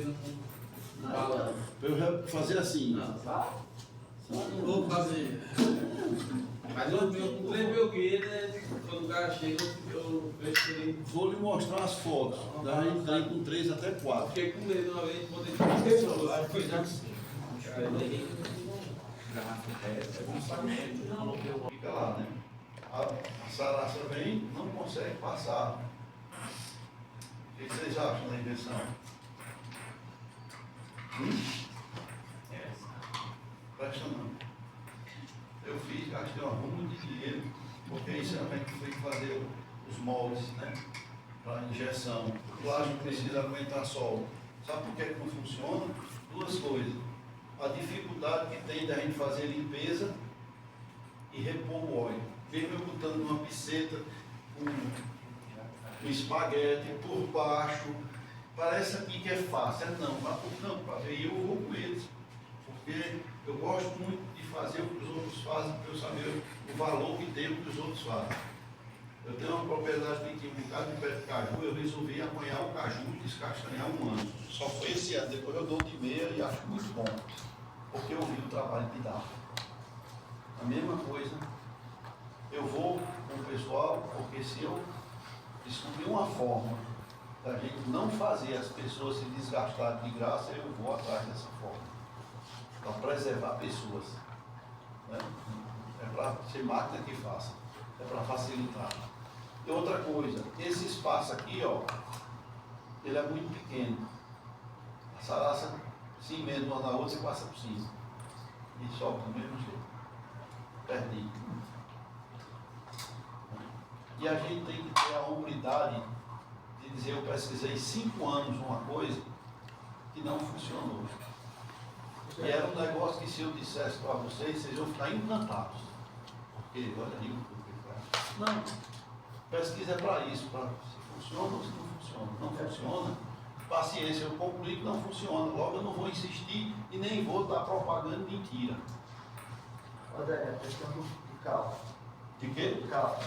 não fala. Eu já fazer assim. Não, sabe? Não vou fazer. Mas eu com 3 mil vidas, quando o cara chega, eu esperei. Vou lhe mostrar as fotos. Da gente tem com 3 até 4. Fiquei com medo uma vez de poder ter pessoas. Fica lá, né? A saraça vem, não consegue passar. O que vocês acham da invenção? Presta não. Eu fiz, gastei um arrumo de dinheiro, porque isso a gente tem que fazer os moldes, né? Para injeção. O plástico precisa aguentar sol. Sabe por que não funciona? 2 coisas. A dificuldade que tem da gente fazer limpeza e repor o óleo. Mesmo eu botando uma piceta, um espaguete por baixo, parece aqui que é fácil. Não, vá por campo para ver. E eu vou com eles. Porque eu gosto muito de fazer o que os outros fazem, para eu saber o valor que tem o que os outros fazem. Eu tenho uma propriedade que tinha um bocado de pé de caju, eu resolvi apanhar o caju e descastanhar um ano. Só foi esse ano, depois eu dou de meia e acho muito bom, porque eu vi o trabalho que dá. A mesma coisa, eu vou com o pessoal, porque se eu descobrir uma forma da gente não fazer as pessoas se desgastarem de graça, eu vou atrás dessa forma. Para preservar pessoas. Né? É para ser máquina que faça. É para facilitar. E outra coisa, esse espaço aqui, ó, ele é muito pequeno. A saraça se emenda uma na outra e passa por cima. E sobe do mesmo jeito. Perdi. E a gente tem que ter a humildade de dizer, eu pesquisei 5 anos uma coisa que não funcionou. E era um negócio que se eu dissesse para vocês, vocês iam ficar encantados. Porque, olha aí, não, pesquisa é para isso, para se funciona ou se não funciona. Não funciona, paciência, eu concluí que não funciona. Logo eu não vou insistir e nem vou estar propagando mentira. Olha, é questão de cal. De quê? Cal.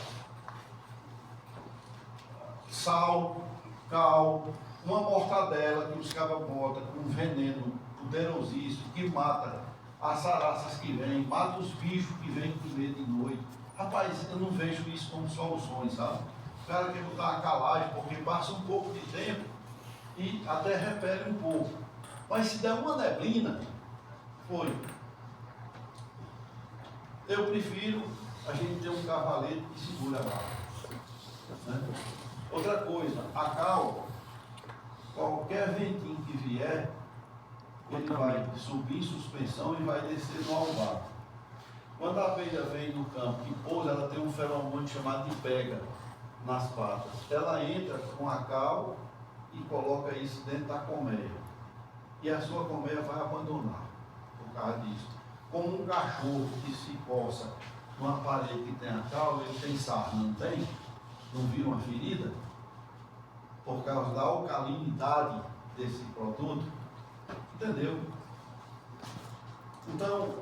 Sal, cal, uma mortadela que os cabas botam com um veneno poderosíssimo, que mata as saraças que vêm, mata os bichos que vêm comer de noite. Rapaz, eu não vejo isso como soluções, sabe? O cara quer botar uma calagem, porque passa um pouco de tempo e até repele um pouco. Mas se der uma neblina, foi. Eu prefiro a gente ter um cavalete que segura a barra. Né? Outra coisa, a cal, qualquer ventinho que vier, ele vai subir em suspensão e vai descer no alvar. Quando a abelha vem no campo e pousa, ela tem um feromônio chamado de pega nas patas. Ela entra com a cal e coloca isso dentro da colmeia. E a sua colmeia vai abandonar por causa disso. como um cachorro que se coça numa parede que tem a cauda, ele tem sarna, não tem? Não vira uma ferida? Por causa da alcalinidade desse produto. Entendeu? Então,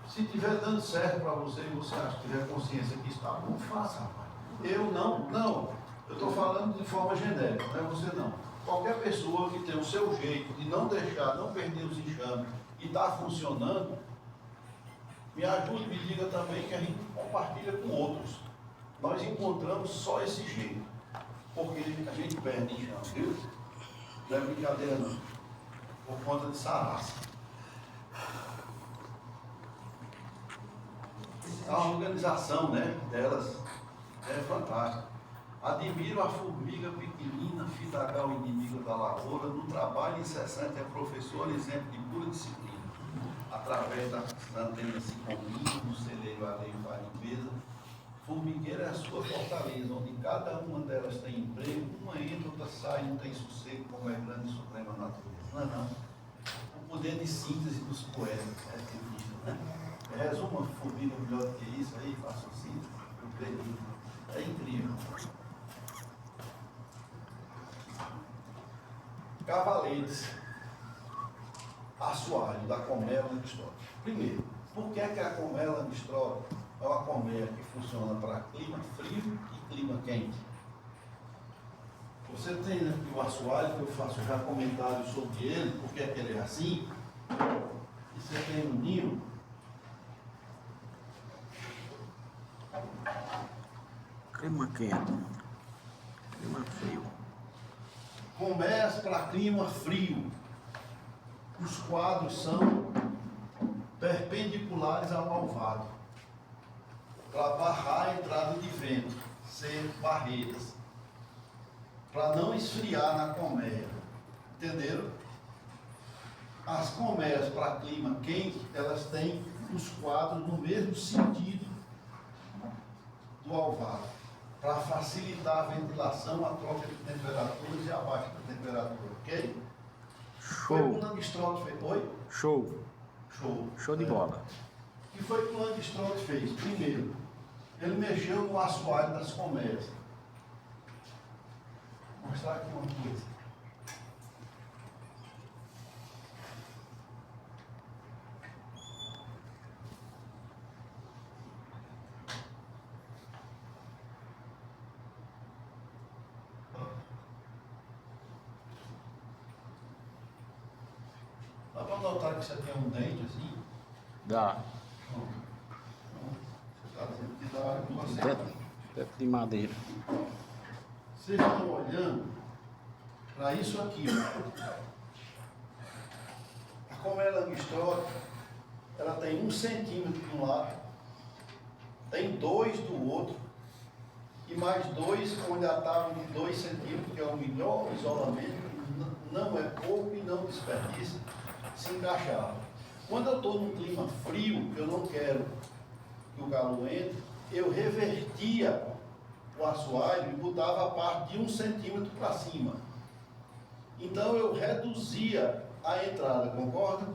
se estiver dando certo para você e você acha que tiver consciência que está bom, faça, rapaz. Eu não. Eu estou falando de forma genérica, não é você não. Qualquer pessoa que tem o seu jeito de não deixar, não perder os enxames e está funcionando, me ajude, me diga também que a gente compartilha com outros. Nós encontramos só esse jeito, porque a gente perde enxame, viu? Não é brincadeira não, por conta de saraça. A organização, né, delas é fantástica. Admiro a formiga pequenina, fitagal inimiga da lavoura, no trabalho incessante é professor, exemplo de pura disciplina. Através da antena se combina, no celeiro alheio faz limpeza. Formigueira é a sua fortaleza, onde cada uma delas tem emprego, uma entra, outra sai, não tem sossego, como é grande e suprema natureza. Não. O poder de síntese dos poetas, é difícil, né? Resuma uma formiga melhor do que isso aí, faça um síntese, eu acredito. É incrível. Cavaletes, assoalho da colmeia angstrótica. Primeiro, por que a colmeia angstrótica é uma colmeia que funciona para clima frio e clima quente? Você tem aqui o assoalho, que eu faço já comentários sobre ele, porque é que ele é assim. E você tem um ninho. Clima quente. Clima frio. Colmeias para clima frio. Os quadros são perpendiculares ao alvado, para barrar a entrada de vento, ser barreiras, para não esfriar na colmeia. Entenderam? As colmeias para clima quente, elas têm os quadros no mesmo sentido do alvado, para facilitar a ventilação, a troca de temperaturas e a baixa da temperatura, ok? Foi o que o Langstroth fez. Oi? Show De bola. O que foi que o Langstroth fez? Primeiro, ele mexeu no assoalho das colmeias. Vou mostrar aqui uma coisa. Dá para notar que você tem um dente assim? Dá. Você está dizendo que dá com você. Teto de madeira. Vocês estão olhando para isso aqui. A colmeia Langstroth, ela tem 1 centímetro de um lado, tem 2 do outro, e mais 2 onde a tábua de 2 centímetros, que é o melhor isolamento, não é pouco e não desperdiça, se encaixava. Quando eu estou num clima frio, eu não quero que o calor entre, eu revertia o assoalho e botava a parte de 1 centímetro para cima. Então eu reduzia a entrada, concorda?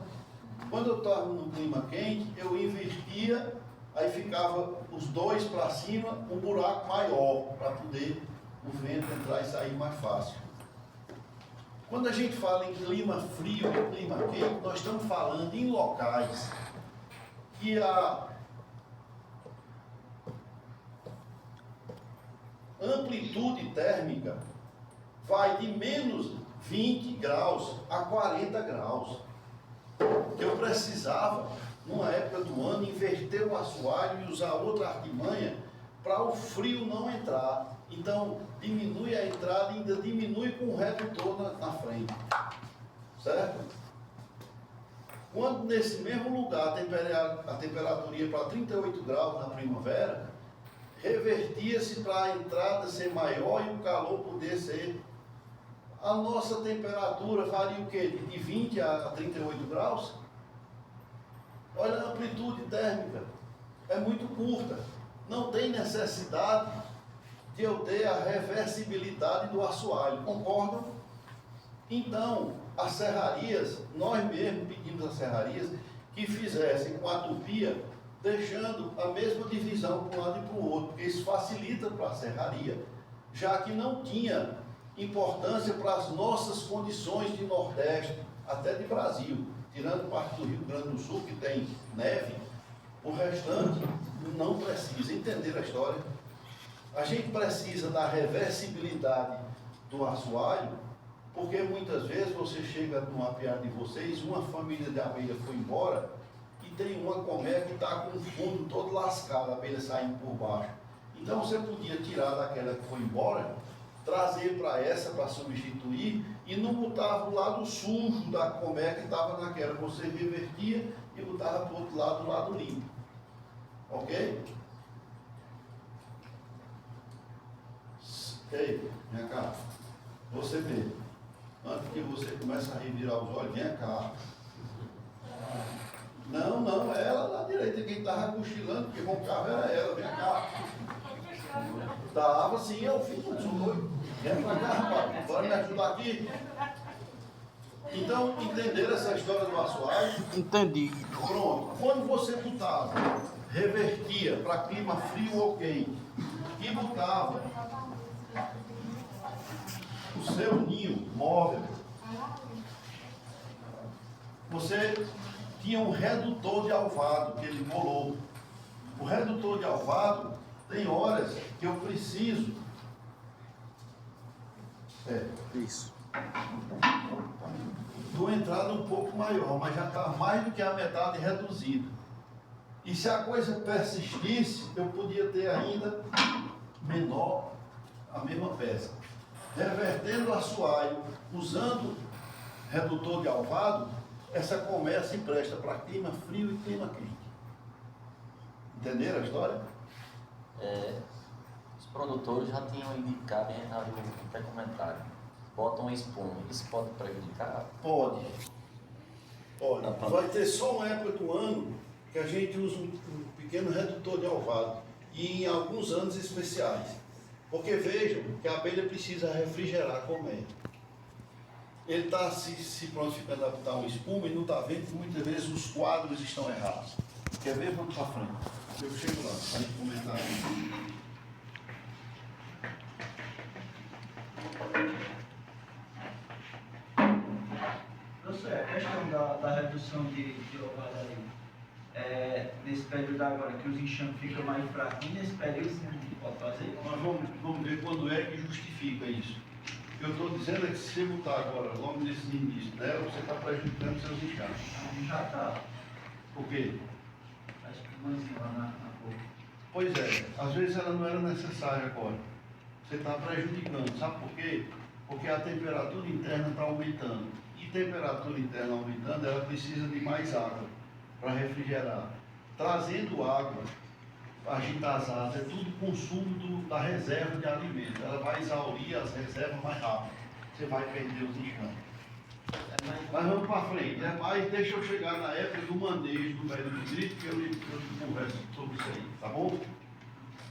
Quando eu estava no clima quente, eu invertia, aí ficava os 2 para cima, um buraco maior, para poder o vento entrar e sair mais fácil. Quando a gente fala em clima frio e clima quente, nós estamos falando em locais que a amplitude térmica vai de menos 20 graus a 40 graus. Eu precisava, numa época do ano, inverter o assoalho e usar outra artimanha para o frio não entrar. Então, diminui a entrada e ainda diminui com o redutor na frente. Certo? Quando nesse mesmo lugar a temperatura ia para 38 graus na primavera, revertia-se para a entrada ser maior e o calor poder ser... A nossa temperatura varia o quê? De 20 a 38 graus? Olha a amplitude térmica. É muito curta. Não tem necessidade de eu ter a reversibilidade do assoalho. Concordam? Então, as serrarias, nós mesmos pedimos às serrarias que fizessem com a tupia, deixando a mesma divisão para um lado e para o outro, porque isso facilita para a serraria, já que não tinha importância para as nossas condições de Nordeste, até de Brasil, tirando parte do Rio Grande do Sul, que tem neve, o restante não precisa. Entender a história? A gente precisa da reversibilidade do assoalho, porque muitas vezes você chega numa piada de vocês, uma família de abelha foi embora e tem uma colmeia que está com o fundo todo lascado, a abelha saindo por baixo. Então você podia tirar daquela que foi embora, trazer para essa para substituir e não botava o lado sujo da colmeia que estava naquela. Você revertia e botava para o outro lado, o lado limpo. Ok? Ei, vem cá. Você vê. Antes que você comece a revirar os olhos, vem cá. Não, é ela lá direita, quem estava cochilando, porque com o carro era ela, vem cá. Estava assim, eu fiz um doido. Vem pra cá, rapaz, bora me ajudar aqui. Então, entenderam essa história do assoalho? Entendi. Pronto. Quando você botava, revertia para clima frio ou quente, e botava o seu ninho móvel, você tinha um redutor de alvado que ele bolou. O redutor de alvado tem horas que eu preciso. Isso. De uma entrada um pouco maior, mas já está mais do que a metade reduzida. E se a coisa persistisse, eu podia ter ainda menor a mesma peça. Revertendo o assoalho, usando redutor de alvado, essa colmeia se presta para clima frio e clima quente. Entenderam a história? Os produtores já tinham indicado em no pré-comentário. Botam espuma. Isso pode prejudicar? Pode. Vai ter só uma época do ano que a gente usa um pequeno redutor de alvado. E em alguns anos especiais. Porque vejam que a abelha precisa refrigerar a colmeia. Ele está se prontificando a botar uma espuma e não está vendo que muitas vezes os quadros estão errados. Quer ver? Vamos para frente. Eu chego lá, para a gente comentar aqui. Professor, a questão da redução de ovada ali, nesse período agora que os enxames ficam mais fracos, e nesse período você pode fazer? Nós vamos ver quando é que justifica isso. Eu estou dizendo é que se você botar agora, logo nesse início dela, você está prejudicando seus enxames. Já está. Por quê? Acho que mãezinha lá na boca. Pois é, às vezes ela não era necessária agora. Você está prejudicando. Sabe por quê? Porque a temperatura interna está aumentando. E temperatura interna aumentando, ela precisa de mais água para refrigerar. Trazendo água para agitar as asas, é tudo consumo da reserva de alimento. Ela vai exaurir as reservas mais rápido. Você vai perder os enxames. Mas vamos para frente. Mas deixa eu chegar na época do manejo do período hídrico, que eu converso sobre isso aí, tá bom?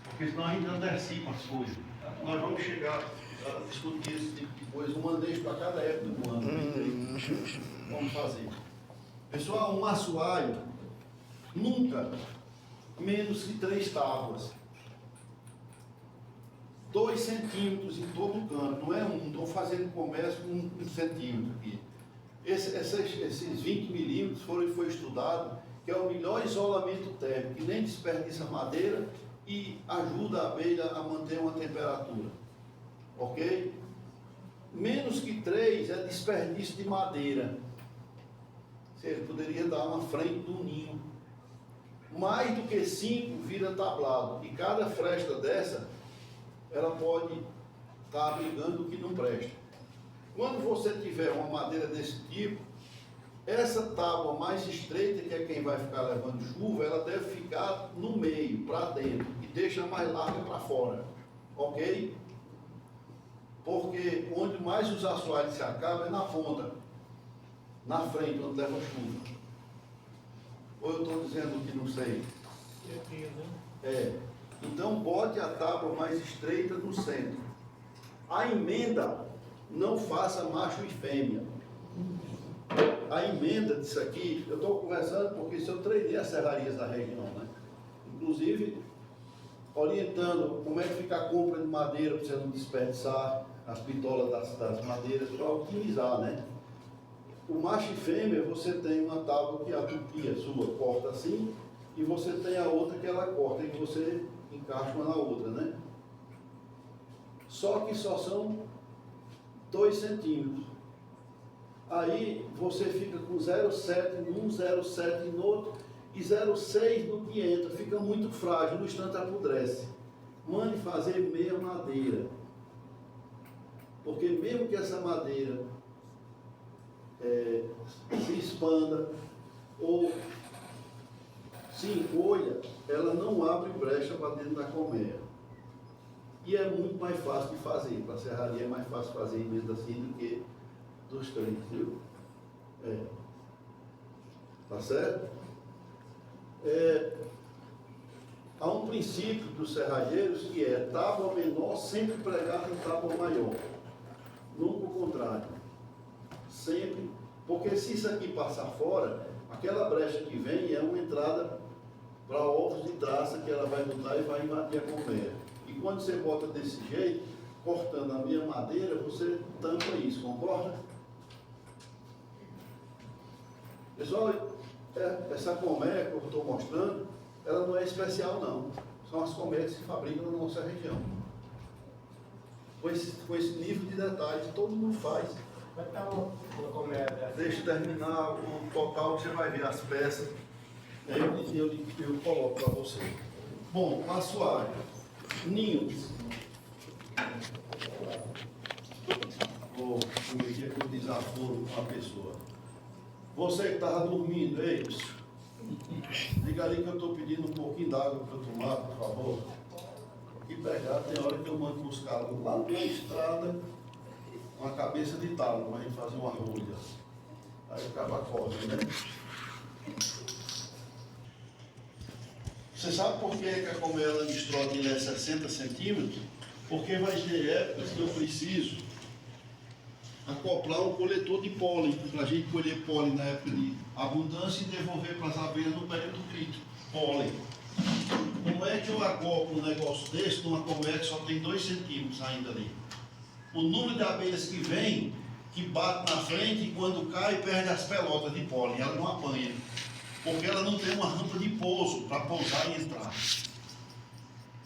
Porque senão a gente antecipa as coisas. Nós vamos chegar a discutir esse tipo de coisa, um manejo para cada época do ano. Vamos fazer. Pessoal, um assoalho nunca menos que 3 tábuas. 2 centímetros em todo o canto, não é um. Estou fazendo comércio com 1 centímetro aqui. Esses 20 milímetros foi estudado que é o melhor isolamento térmico, que nem desperdiça madeira e ajuda a abelha a manter uma temperatura. Ok? Menos que 3 é desperdício de madeira. Ele poderia dar uma frente do ninho. Mais do que 5 vira tablado. E cada fresta dessa, ela pode estar abrigando o que não presta. Quando você tiver uma madeira desse tipo, essa tábua mais estreita, que é quem vai ficar levando chuva, ela deve ficar no meio, para dentro, e deixa mais larga para fora. Ok? Porque onde mais os assoalhos se acabam é na ponta, na frente, onde leva chuva. Ou eu estou dizendo que não sei? Então bote a tábua mais estreita no centro. A emenda, não faça macho e fêmea. a emenda disso aqui, eu estou conversando porque isso eu treinei as serrarias da região, né? Inclusive, orientando como é que fica a compra de madeira para você não desperdiçar as pitolas das madeiras, para otimizar, né? O macho e fêmea, você tem uma tábua que a tupia sua corta assim, e você tem a outra que ela corta, e você encaixa uma na outra, né? Só que só são 2 centímetros. Aí você fica com 0,7 num, 0,7 no outro, e 0,6 no que entra, fica muito frágil, no instante apodrece. Mande fazer meia madeira, porque mesmo que essa madeira se expanda ou se encolha, ela não abre brecha para dentro da colmeia. E é muito mais fácil de fazer, para a serraria é mais fácil fazer emenda assim do que dos 3, viu? Tá certo? Há um princípio dos serralheiros que é tábua menor sempre pregada em tábua maior. Nunca o contrário. Sempre, porque se isso aqui passar fora, aquela brecha que vem é uma entrada para ovos de traça que ela vai botar e vai invadir a colmeia. E quando você bota desse jeito, cortando a minha madeira, você tampa isso, concorda? Pessoal, essa colmeia que eu estou mostrando, ela não é especial não. São as colmeias que se fabricam na nossa região. Com esse nível de detalhes, todo mundo faz. Vai estar uma colmeia dessa. Deixa eu terminar o total, você vai ver as peças. Eu coloco para você. Bom, assoalho. Ninhos. Vou cometer aqui um desaforo com a pessoa. Você que estava dormindo, ei, diga ali que eu estou pedindo um pouquinho d'água para eu tomar, por favor. E pegar, tem hora que eu mando buscar lá na estrada uma cabeça de talo para a gente fazer uma rolha. Aí acaba a corda, né? Você sabe por que a colmeia lanistrosa é 60 centímetros? Porque vai ter épocas que eu preciso acoplar um coletor de pólen, para a gente colher pólen na época de abundância e devolver para as abelhas no período crítico. Pólen. Como é que eu acoplo um negócio desse numa colmeia que só tem 2 centímetros ainda ali? O número de abelhas que vem, que bate na frente e quando cai perde as pelotas de pólen, ela não apanha. Porque ela não tem uma rampa de pouso para pousar e entrar.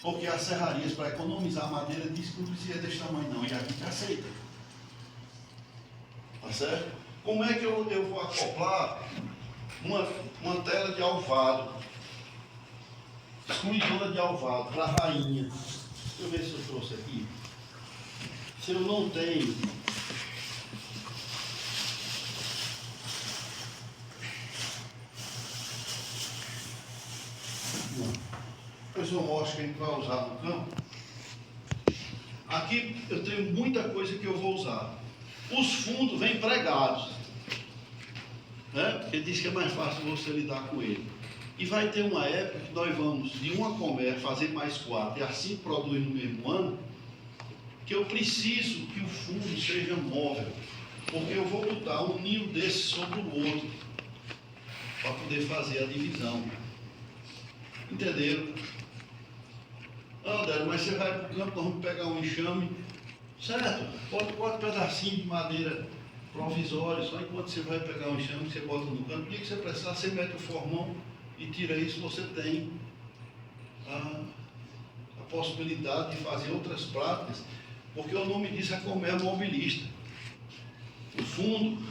Porque as serrarias, para economizar madeira, diz que não precisa desse tamanho não, e a gente aceita. Tá certo? Como é que eu vou acoplar uma tela de alvado? Excluidora de alvado para a rainha. Deixa eu ver se eu trouxe aqui. Se eu não tenho. Depois eu mostro que a gente vai usar no campo. Aqui eu tenho muita coisa que eu vou usar. Os fundos vêm pregados, né? Porque diz que é mais fácil você lidar com ele. E vai ter uma época que nós vamos de uma colmeia fazer mais 4 e assim produzir no mesmo ano, que eu preciso que o fundo seja móvel, porque eu vou botar um ninho desse sobre o outro para poder fazer a divisão. Entenderam? André, mas você vai para o campo, nós vamos pegar um enxame, certo? Bota 4 pedacinhos de madeira provisória, só enquanto você vai pegar um enxame, você bota no canto. O dia que você precisar, você mete o formão e tira isso, você tem a possibilidade de fazer outras práticas, porque o nome disso é colmeia mobilista. O fundo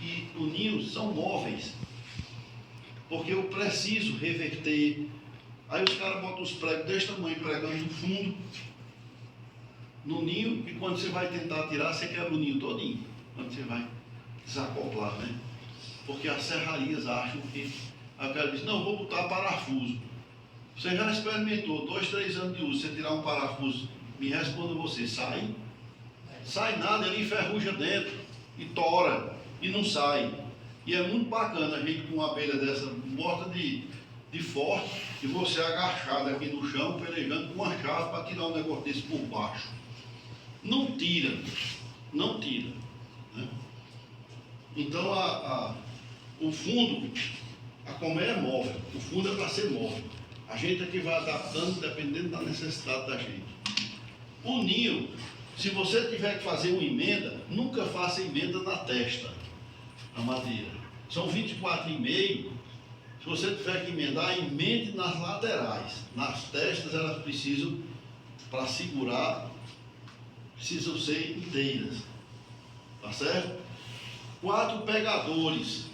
e o ninho são móveis, porque eu preciso reverter. Aí os caras botam os pregos desse tamanho, pregando no fundo, no ninho, e quando você vai tentar tirar, você quebra o ninho todinho, quando você vai desacoplar, né? Porque as serrarias acham que... Aí o cara diz, não, vou botar parafuso. Você já experimentou 2, 3 anos de uso, você tirar um parafuso, me responda você, sai? Sai nada, ele enferruja dentro, e tora, e não sai. E é muito bacana a gente com uma abelha dessa, morta de forte, e você agachado aqui no chão, pelejando com uma chave para tirar um negócio desse por baixo. Não tira, não tira. Né? Então o fundo, a colmeia é móvel, o fundo é para ser móvel. A gente é que vai adaptando dependendo da necessidade da gente. O ninho, se você tiver que fazer uma emenda, nunca faça emenda na testa, na madeira. São 24,5. Se você tiver que emendar, emende nas laterais. Nas testas elas precisam, para segurar, precisam ser inteiras. Tá certo? 4 pegadores.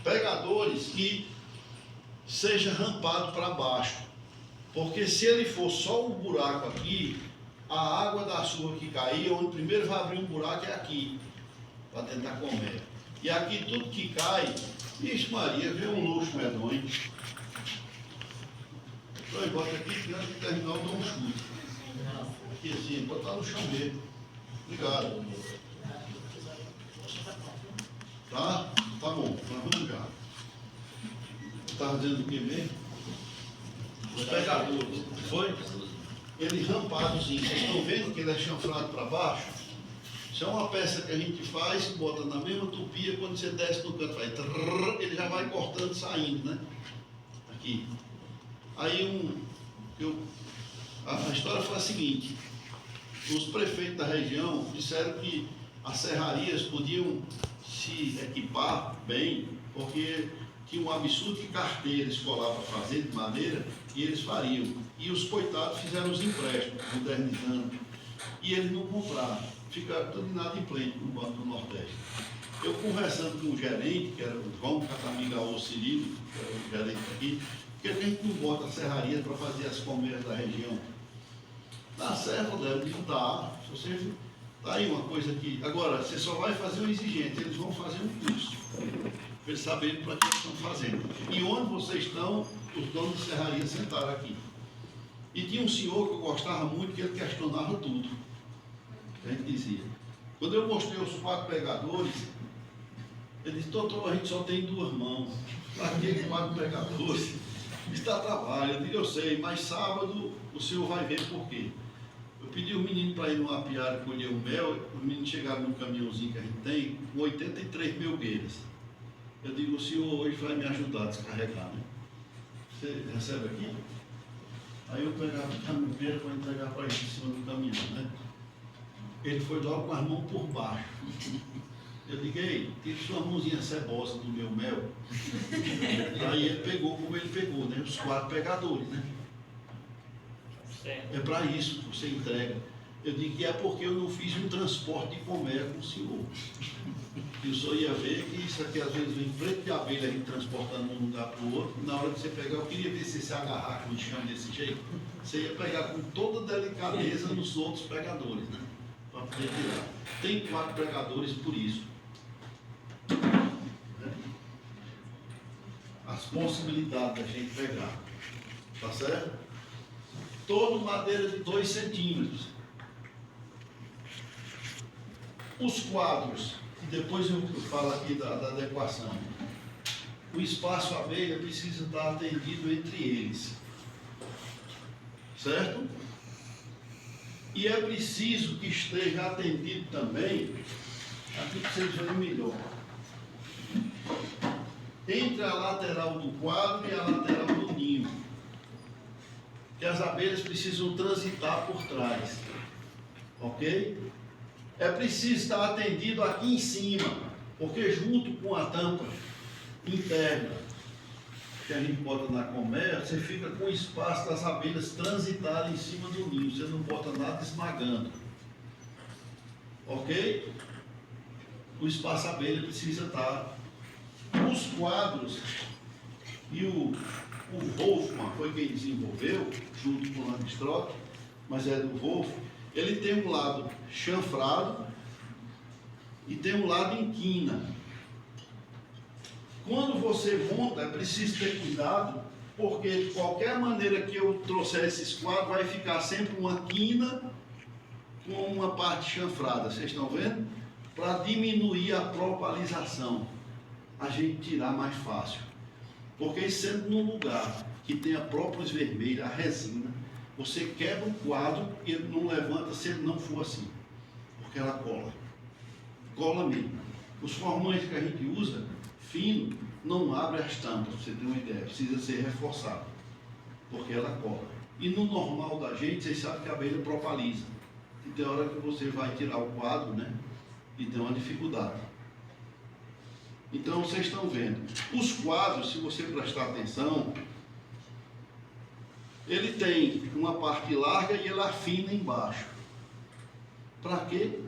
Pegadores que seja rampado para baixo. Porque se ele for só um buraco aqui, a água da chuva que cair, onde primeiro vai abrir um buraco é aqui, para dentro da colmeia. E aqui tudo que cai, ixi Maria, veio um luxo medonho. Então, bota aqui, que antes de terminar eu dou um chute. Aqui assim, botar no chão mesmo. Obrigado. Tá? Tá bom, nós vamos já. Estava dizendo o que mesmo? Os pegadores. Foi? Ele rampadozinho. Vocês estão vendo que ele é chanfrado para baixo? Isso é uma peça que a gente faz, bota na mesma tupia, quando você desce no canto, vai, trrr, ele já vai cortando, saindo, né? Aqui. Aí a história foi a seguinte: os prefeitos da região disseram que as serrarias podiam se equipar bem, porque tinha um absurdo de carteira escolar para fazer de madeira, e eles fariam. E os coitados fizeram os empréstimos, modernizando, e eles não compraram, ficaram tudo inadimplente no Banco do Nordeste. Eu conversando com o gerente, que era o João Catamigaô Cirilo, que era o gerente aqui, porque a gente não bota a serraria para fazer as colmeias da região. Dá certo, Léo, não dá. Se você tá aí uma coisa que. Agora, você só vai fazer uma exigência, eles vão fazer um curso, para eles saberem para que eles estão fazendo. E onde vocês estão, os donos de serraria sentaram aqui. E tinha um senhor que eu gostava muito, que ele questionava tudo. A gente dizia. Quando eu mostrei os 4 pegadores, ele disse: doutor, a gente só tem 2 mãos. Aquele 4 pegadores, está trabalho. Eu digo: eu sei, mas sábado o senhor vai ver por quê. Eu pedi o menino para ir numa apiária colher o mel. Os meninos chegaram num caminhãozinho que a gente tem, com 83 melgueiras. Eu digo: o senhor hoje vai me ajudar a descarregar, né? Você recebe aqui? Aí eu pegava o caminhoneiro para entregar para ele em cima do caminhão, né? Ele foi logo com as mãos por baixo. Eu digo: ei, tira sua mãozinha cebosa do meu mel. Aí ele pegou como ele pegou, né? Os 4 pegadores, né? É para isso que você entrega. Eu digo que é porque eu não fiz um transporte de colmeia com o senhor. E o senhor ia ver que isso aqui às vezes vem preto de abelha a gente transportando de um lugar para o outro. Na hora de você pegar, eu queria ver se você se agarrar com o chão desse jeito. Você ia pegar com toda delicadeza nos outros pegadores, né? Para poder tirar. Tem 4 pegadores por isso. As possibilidades da gente pegar. Tá certo? Todo madeira de 2 centímetros. Os quadros, e depois eu falo aqui da adequação. O espaço abelha precisa estar atendido entre eles. Certo? E é preciso que esteja atendido também, aqui para vocês verem melhor, entre a lateral do quadro e a lateral do ninho, que as abelhas precisam transitar por trás, ok? É preciso estar atendido aqui em cima, porque junto com a tampa interna que a gente bota na colmeia, você fica com espaço das abelhas transitarem em cima do ninho, você não bota nada esmagando, ok? O espaço abelha precisa estar. Os quadros e o Wolfman foi quem desenvolveu, junto com o Langstroth, mas é do Wolf. Ele tem um lado chanfrado e tem um lado em quina. Quando você monta, é preciso ter cuidado, porque de qualquer maneira que eu trouxer esses quadros, vai ficar sempre uma quina com uma parte chanfrada. Vocês estão vendo? Para diminuir a propalização, a gente tirar mais fácil. Porque sendo num lugar que tenha própolis vermelha, a resina, você quebra o quadro e ele não levanta se ele não for assim. Porque ela cola. Cola mesmo. Os formões que a gente usa, fino, não abre as tampas, para você ter uma ideia, precisa ser reforçado, porque ela cola. E no normal da gente, vocês sabem que a abelha propaliza. E tem hora que você vai tirar o quadro, né? E tem uma dificuldade. Então vocês estão vendo. Os quadros, se você prestar atenção, ele tem uma parte larga e ela afina embaixo. Para quê?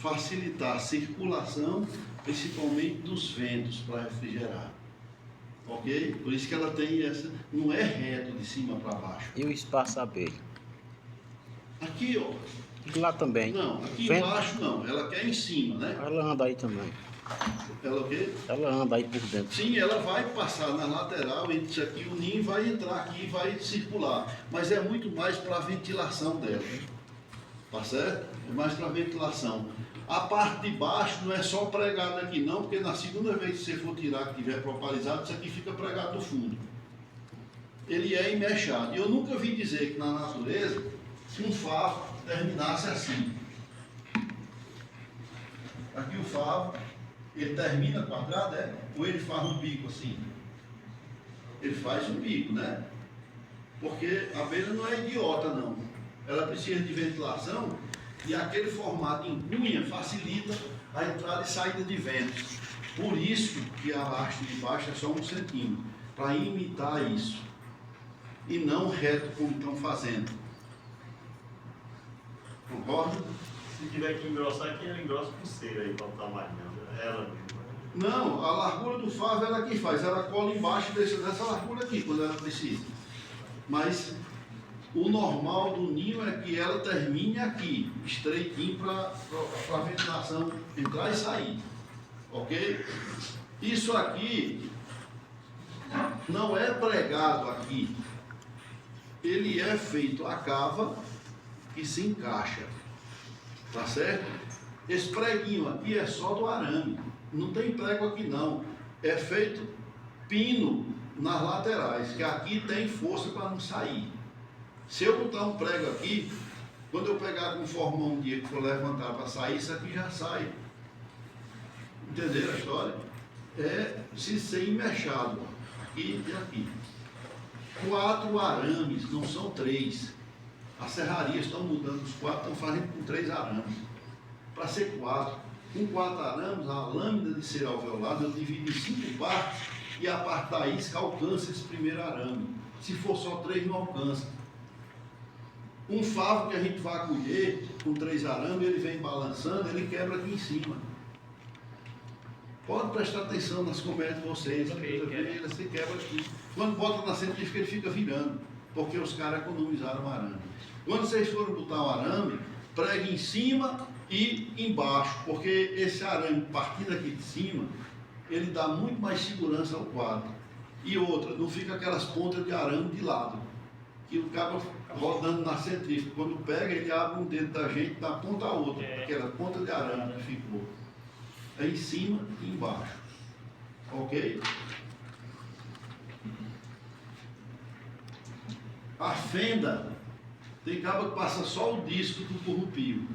Facilitar a circulação, principalmente dos ventos, para refrigerar. Ok? Por isso que ela tem essa, não é reto de cima para baixo. E o espaço abelha? Aqui, ó. E lá também? Não, aqui Vento? embaixo não, ela quer em cima, né? Ela anda aí também. Ela o quê? Ela anda aí por dentro. Sim, ela vai passar na lateral, entre aqui o ninho vai entrar aqui e vai circular. Mas é muito mais para a ventilação dela. Tá certo? É mais para a ventilação. A parte de baixo não é só pregado aqui não, porque na segunda vez que você for tirar, que tiver propalizado, isso aqui fica pregado no fundo. Ele é enmechado. E eu nunca vi dizer que na natureza um favo terminasse assim. Aqui o favo, ele termina quadrado, ou ele faz um bico assim? Ele faz um bico, né? Porque a abelha não é idiota, não. Ela precisa de ventilação e aquele formato em cunha facilita a entrada e saída de vento. Por isso que a haste de baixo é só 1 centímetro, para imitar isso. E não reto como estão fazendo. Concorda? Se tiver que engrossar aqui, ela engrossa por cera aí para o tamanho. Ela mesmo. Não, a largura do favo ela que faz, ela cola embaixo dessa largura aqui, quando ela precisa. Mas o normal do ninho é que ela termine aqui, estreitinho para a ventilação entrar e sair. Ok? Isso aqui não é pregado aqui. Ele é feito a cava e se encaixa. Tá certo? Esse preguinho aqui é só do arame. Não tem prego aqui não. É feito pino nas laterais, que aqui tem força para não sair. Se eu botar um prego aqui, quando eu pegar com um formão um dia que for levantar para sair, isso aqui já sai. Entenderam a história? É se ser enmechado, aqui e aqui. 4 arames, não são 3. As serrarias estão mudando os 4, estão fazendo com 3 arames. Para ser 4. Com 4 arames, a lâmina de cera alveolada eu divido em 5 partes e a parte da isca alcança esse primeiro arame. Se for só 3, não alcança. Um favo que a gente vai colher com 3 arames, ele vem balançando, ele quebra aqui em cima. Pode prestar atenção nas comédias de vocês, ele se quebra aqui. Quando bota na centrífuga, ele fica virando, porque os caras economizaram o arame. Quando vocês forem botar o arame, pregue em cima e embaixo, porque esse arame partindo aqui de cima, ele dá muito mais segurança ao quadro. E outra, não fica aquelas pontas de arame de lado, que o cabo rodando na centrífuga. Quando pega, ele abre um dedo da gente da ponta a outra, aquela ponta de arame que ficou. É em cima e embaixo. Ok? A fenda, tem cabo que passa só o disco do corrupio.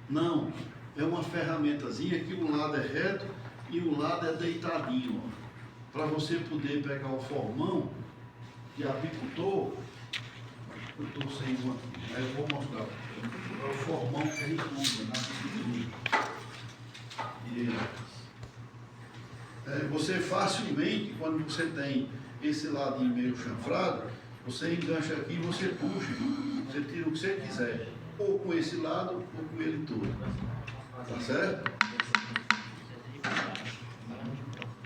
Não, é uma ferramentazinha que um lado é reto e um lado é deitadinho. Para você poder pegar o formão de apicultor. Eu estou sem uma, aí eu vou mostrar. É o formão que a gente usa na apicultura. Você facilmente, quando você tem esse ladinho meio chanfrado, você engancha aqui e você puxa, você tira o que você quiser, ou com esse lado ou com ele todo. Tá certo?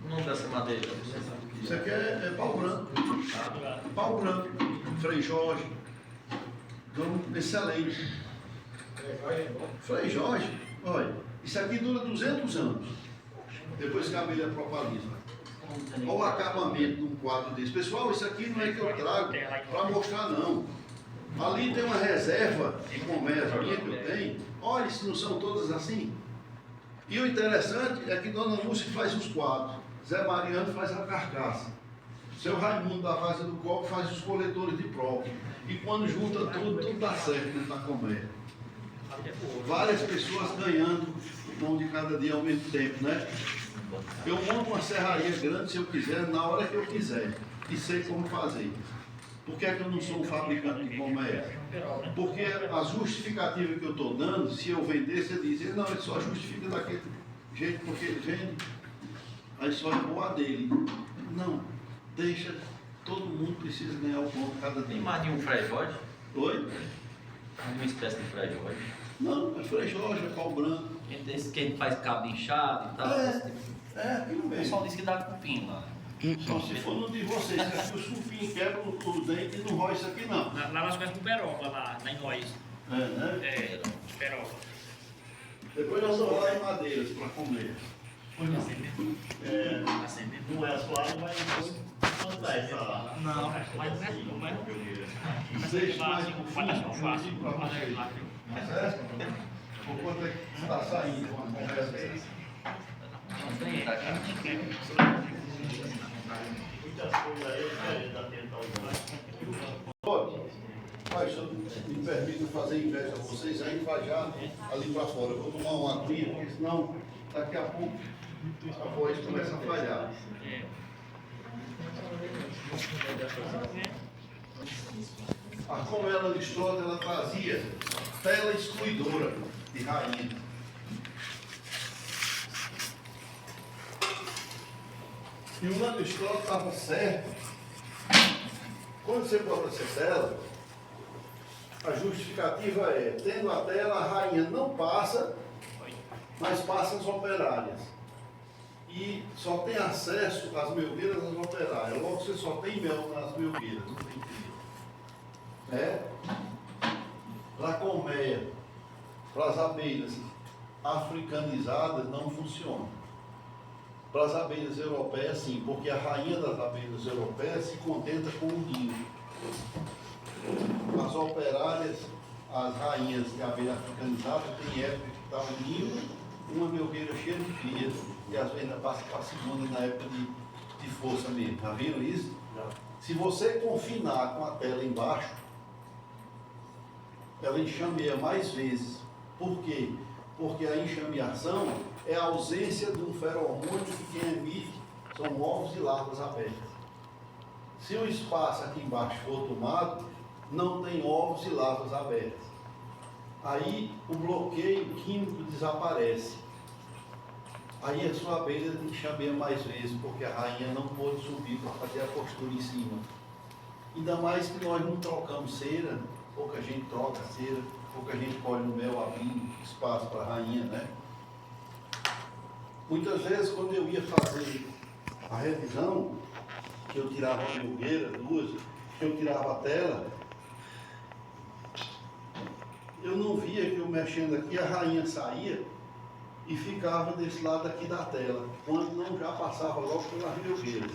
O nome dessa madeira? Isso aqui é pau branco. Pau branco, Frei Jorge. Então, excelente. Frei Jorge, olha, isso aqui dura 200 anos. Depois que a abelha propaliza. Olha o acabamento de um quadro desse. Pessoal, isso aqui não é que eu trago para mostrar, não. Ali tem uma reserva de comércio minha que eu tenho. Olha, se não são todas assim. E o interessante é que Dona Lúcia faz os quadros. Zé Mariano faz a carcaça. Seu Raimundo da Vaza do Copo faz os coletores de próprio. E quando junta tudo, tudo dá certo dentro da colmeia. várias pessoas ganhando o pão de cada dia ao mesmo tempo, né? Eu monto uma serraria grande se eu quiser, na hora que eu quiser, e sei como fazer. Por que é que eu não sou um fabricante de comércio? Porque a justificativa que eu estou dando, se eu vender, você diz, não, ele só justifica daquele jeito porque ele vende, aí só é boa dele. Não, deixa, todo mundo precisa ganhar o pão cada Tem dia. mais de um Frei Jorge? Oi? Uma espécie de Frei Jorge. Não, é Frei Jorge, é pau branco. Esse que faz cabo de enxada e tal. Aquilo O mesmo. pessoal disse que dá cupim lá. Só se for no de vocês, que aqui o sulfim quebra o dente e não rói isso aqui não. Lá nós comemos com peroba, lá em nós. É, né? É, peroba. Depois nós vamos lá em Madeiras para comer. Pois não. Assim mesmo. Não é suave, mas plantar essa. Não, mas não é. Vocês mais um Vai dar só fácil. para vocês. Certo? Por conta que está saindo uma conversa aí. Muitas coisas aí, eu já tentar usar. Pode. Pai, se eu me permito fazer inveja a vocês, aí vai já ali para fora. Eu vou tomar uma aguinha, porque senão daqui a pouco a voz começa a falhar. A Comela Listrota, ela trazia tela excluidora de rainha. E o Listrota estava certo. Quando você bota essa tela, a justificativa é, tendo a tela, a rainha não passa, mas passa as operárias. E só tem acesso às melgueiras das operárias. Logo você só tem mel nas melgueiras, não tem cria. Para a colmeia, para as abelhas africanizadas não funciona. Para as abelhas europeias sim, porque a rainha das abelhas europeias se contenta com o ninho. As operárias, as rainhas de abelha africanizada, tem época que está o ninho, uma melgueira cheia de cria, e às vezes ainda passa para a segunda na época de força mesmo. Já viram isso? Se você confinar com a tela embaixo, ela enxameia mais vezes. Por quê? Porque a enxameação é a ausência de um feromônio que quem emite são ovos e larvas abertas. Se o espaço aqui embaixo for tomado, não tem ovos e larvas abertas. Aí o bloqueio químico desaparece. Aí a sua abelha enxameia mais vezes, porque a rainha não pôde subir para fazer a postura em cima. Ainda mais que nós não trocamos cera, pouca gente troca cera, pouca gente colhe no mel abrindo espaço para a rainha, né? Muitas vezes quando eu ia fazer a revisão, que eu tirava a melgueira, duas, que eu tirava a tela, eu não via que eu mexendo aqui, a rainha saía e ficava desse lado aqui da tela, quando não já passava logo pelas melgueiras.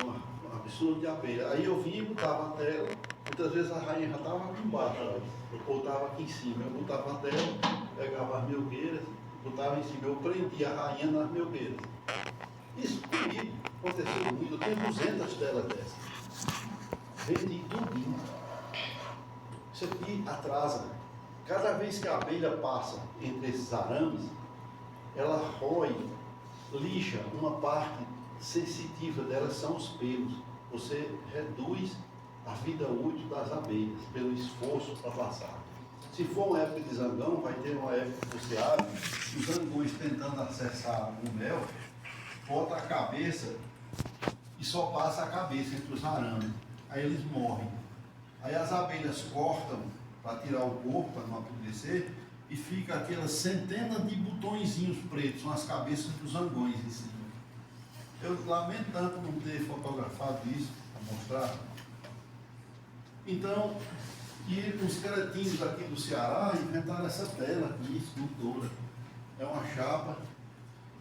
Um absurdo de abelha. Aí eu vinha e botava a tela, muitas vezes a rainha já estava aqui embaixo, ou estava aqui em cima. Eu botava a tela, pegava as melgueiras, botava em cima, eu prendia a rainha nas melgueiras. Isso comigo aconteceu comigo, eu tenho 200 telas dessas. Vendi tudinho. Isso aqui atrasa. Cada vez que a abelha passa entre esses arames, ela rói, lixa uma parte sensitiva dela, são os pelos. Você reduz a vida útil das abelhas pelo esforço para passar. Se for uma época de zangão, vai ter uma época que você abre, os zangões tentando acessar o mel, bota a cabeça e só passa a cabeça entre os arames. Aí eles morrem. Aí as abelhas cortam para tirar o corpo, para não apodrecer, e fica aquelas centenas de botõezinhos pretos, são as cabeças dos zangões em cima. Eu lamento tanto não ter fotografado isso, para mostrar. Então, e os cretinos aqui do Ceará inventaram essa tela aqui, escultura. É uma chapa.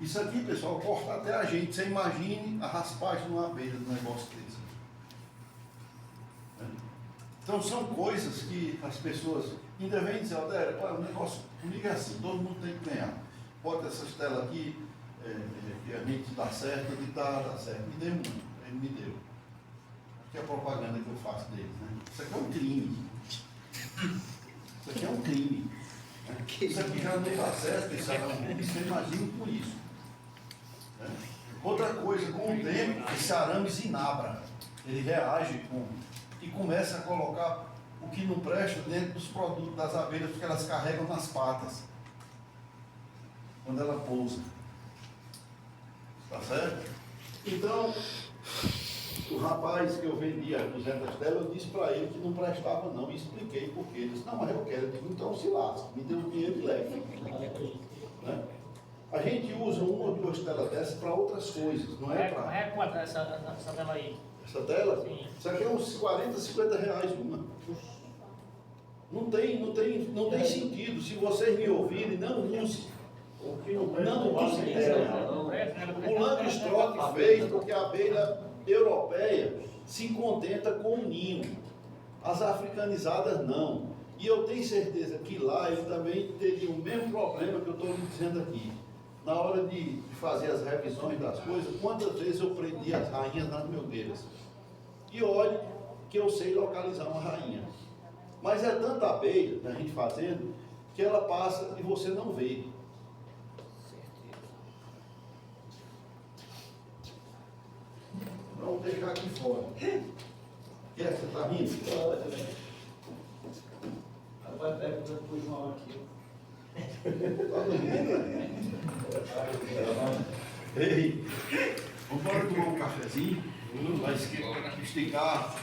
Isso aqui, pessoal, corta até a gente. Você imagine a raspagem de uma abelha do negócio desse. Então são coisas que as pessoas ainda vêm dizer, Odélia, o negócio comigo é assim, todo mundo tem que ganhar. Bota essas telas aqui, que a gente dá certo, ele dá certo. Me deu muito, ele me deu. Que é a propaganda que eu faço deles, né? Isso aqui é um crime. Isso aqui é um crime. Né? Isso aqui já não está certo, esse arame, você imagina por isso. Né? Outra coisa, com o tempo, esse arame zinabra. Ele reage e começa a colocar o que não presta dentro dos produtos das abelhas, porque elas carregam nas patas. Quando ela pousa. Tá certo? Então, o rapaz que eu vendia 200 delas, eu disse para ele que não prestava não, e expliquei por quê. Ele disse, não, mas eu quero. Eu digo, então se lasca, me dê o dinheiro e leve. Né? A gente usa uma ou duas telas dessas para outras coisas, não é para... É quanto essa tela aí? Essa tela? Sim. Isso aqui é uns 40, 50 reais uma. Não tem sentido. Se vocês me ouvirem, não use. Não use tela. O Langstroth fez porque a abelha europeia se contenta com o ninho. As africanizadas não. E eu tenho certeza que lá ele também teria o mesmo problema que eu estou lhe dizendo aqui. Na hora de fazer as revisões das coisas, quantas vezes eu prendi as rainhas nas melgueiras? E olhe que eu sei localizar uma rainha. Mas é tanta abelha da gente fazendo que ela passa e você não vê. Vamos deixar aqui fora. Quer? Você está rindo? Agora pega o João aqui. Está dormindo, né? Ei, vamos tomar um cafezinho? Vai esticar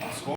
as costas.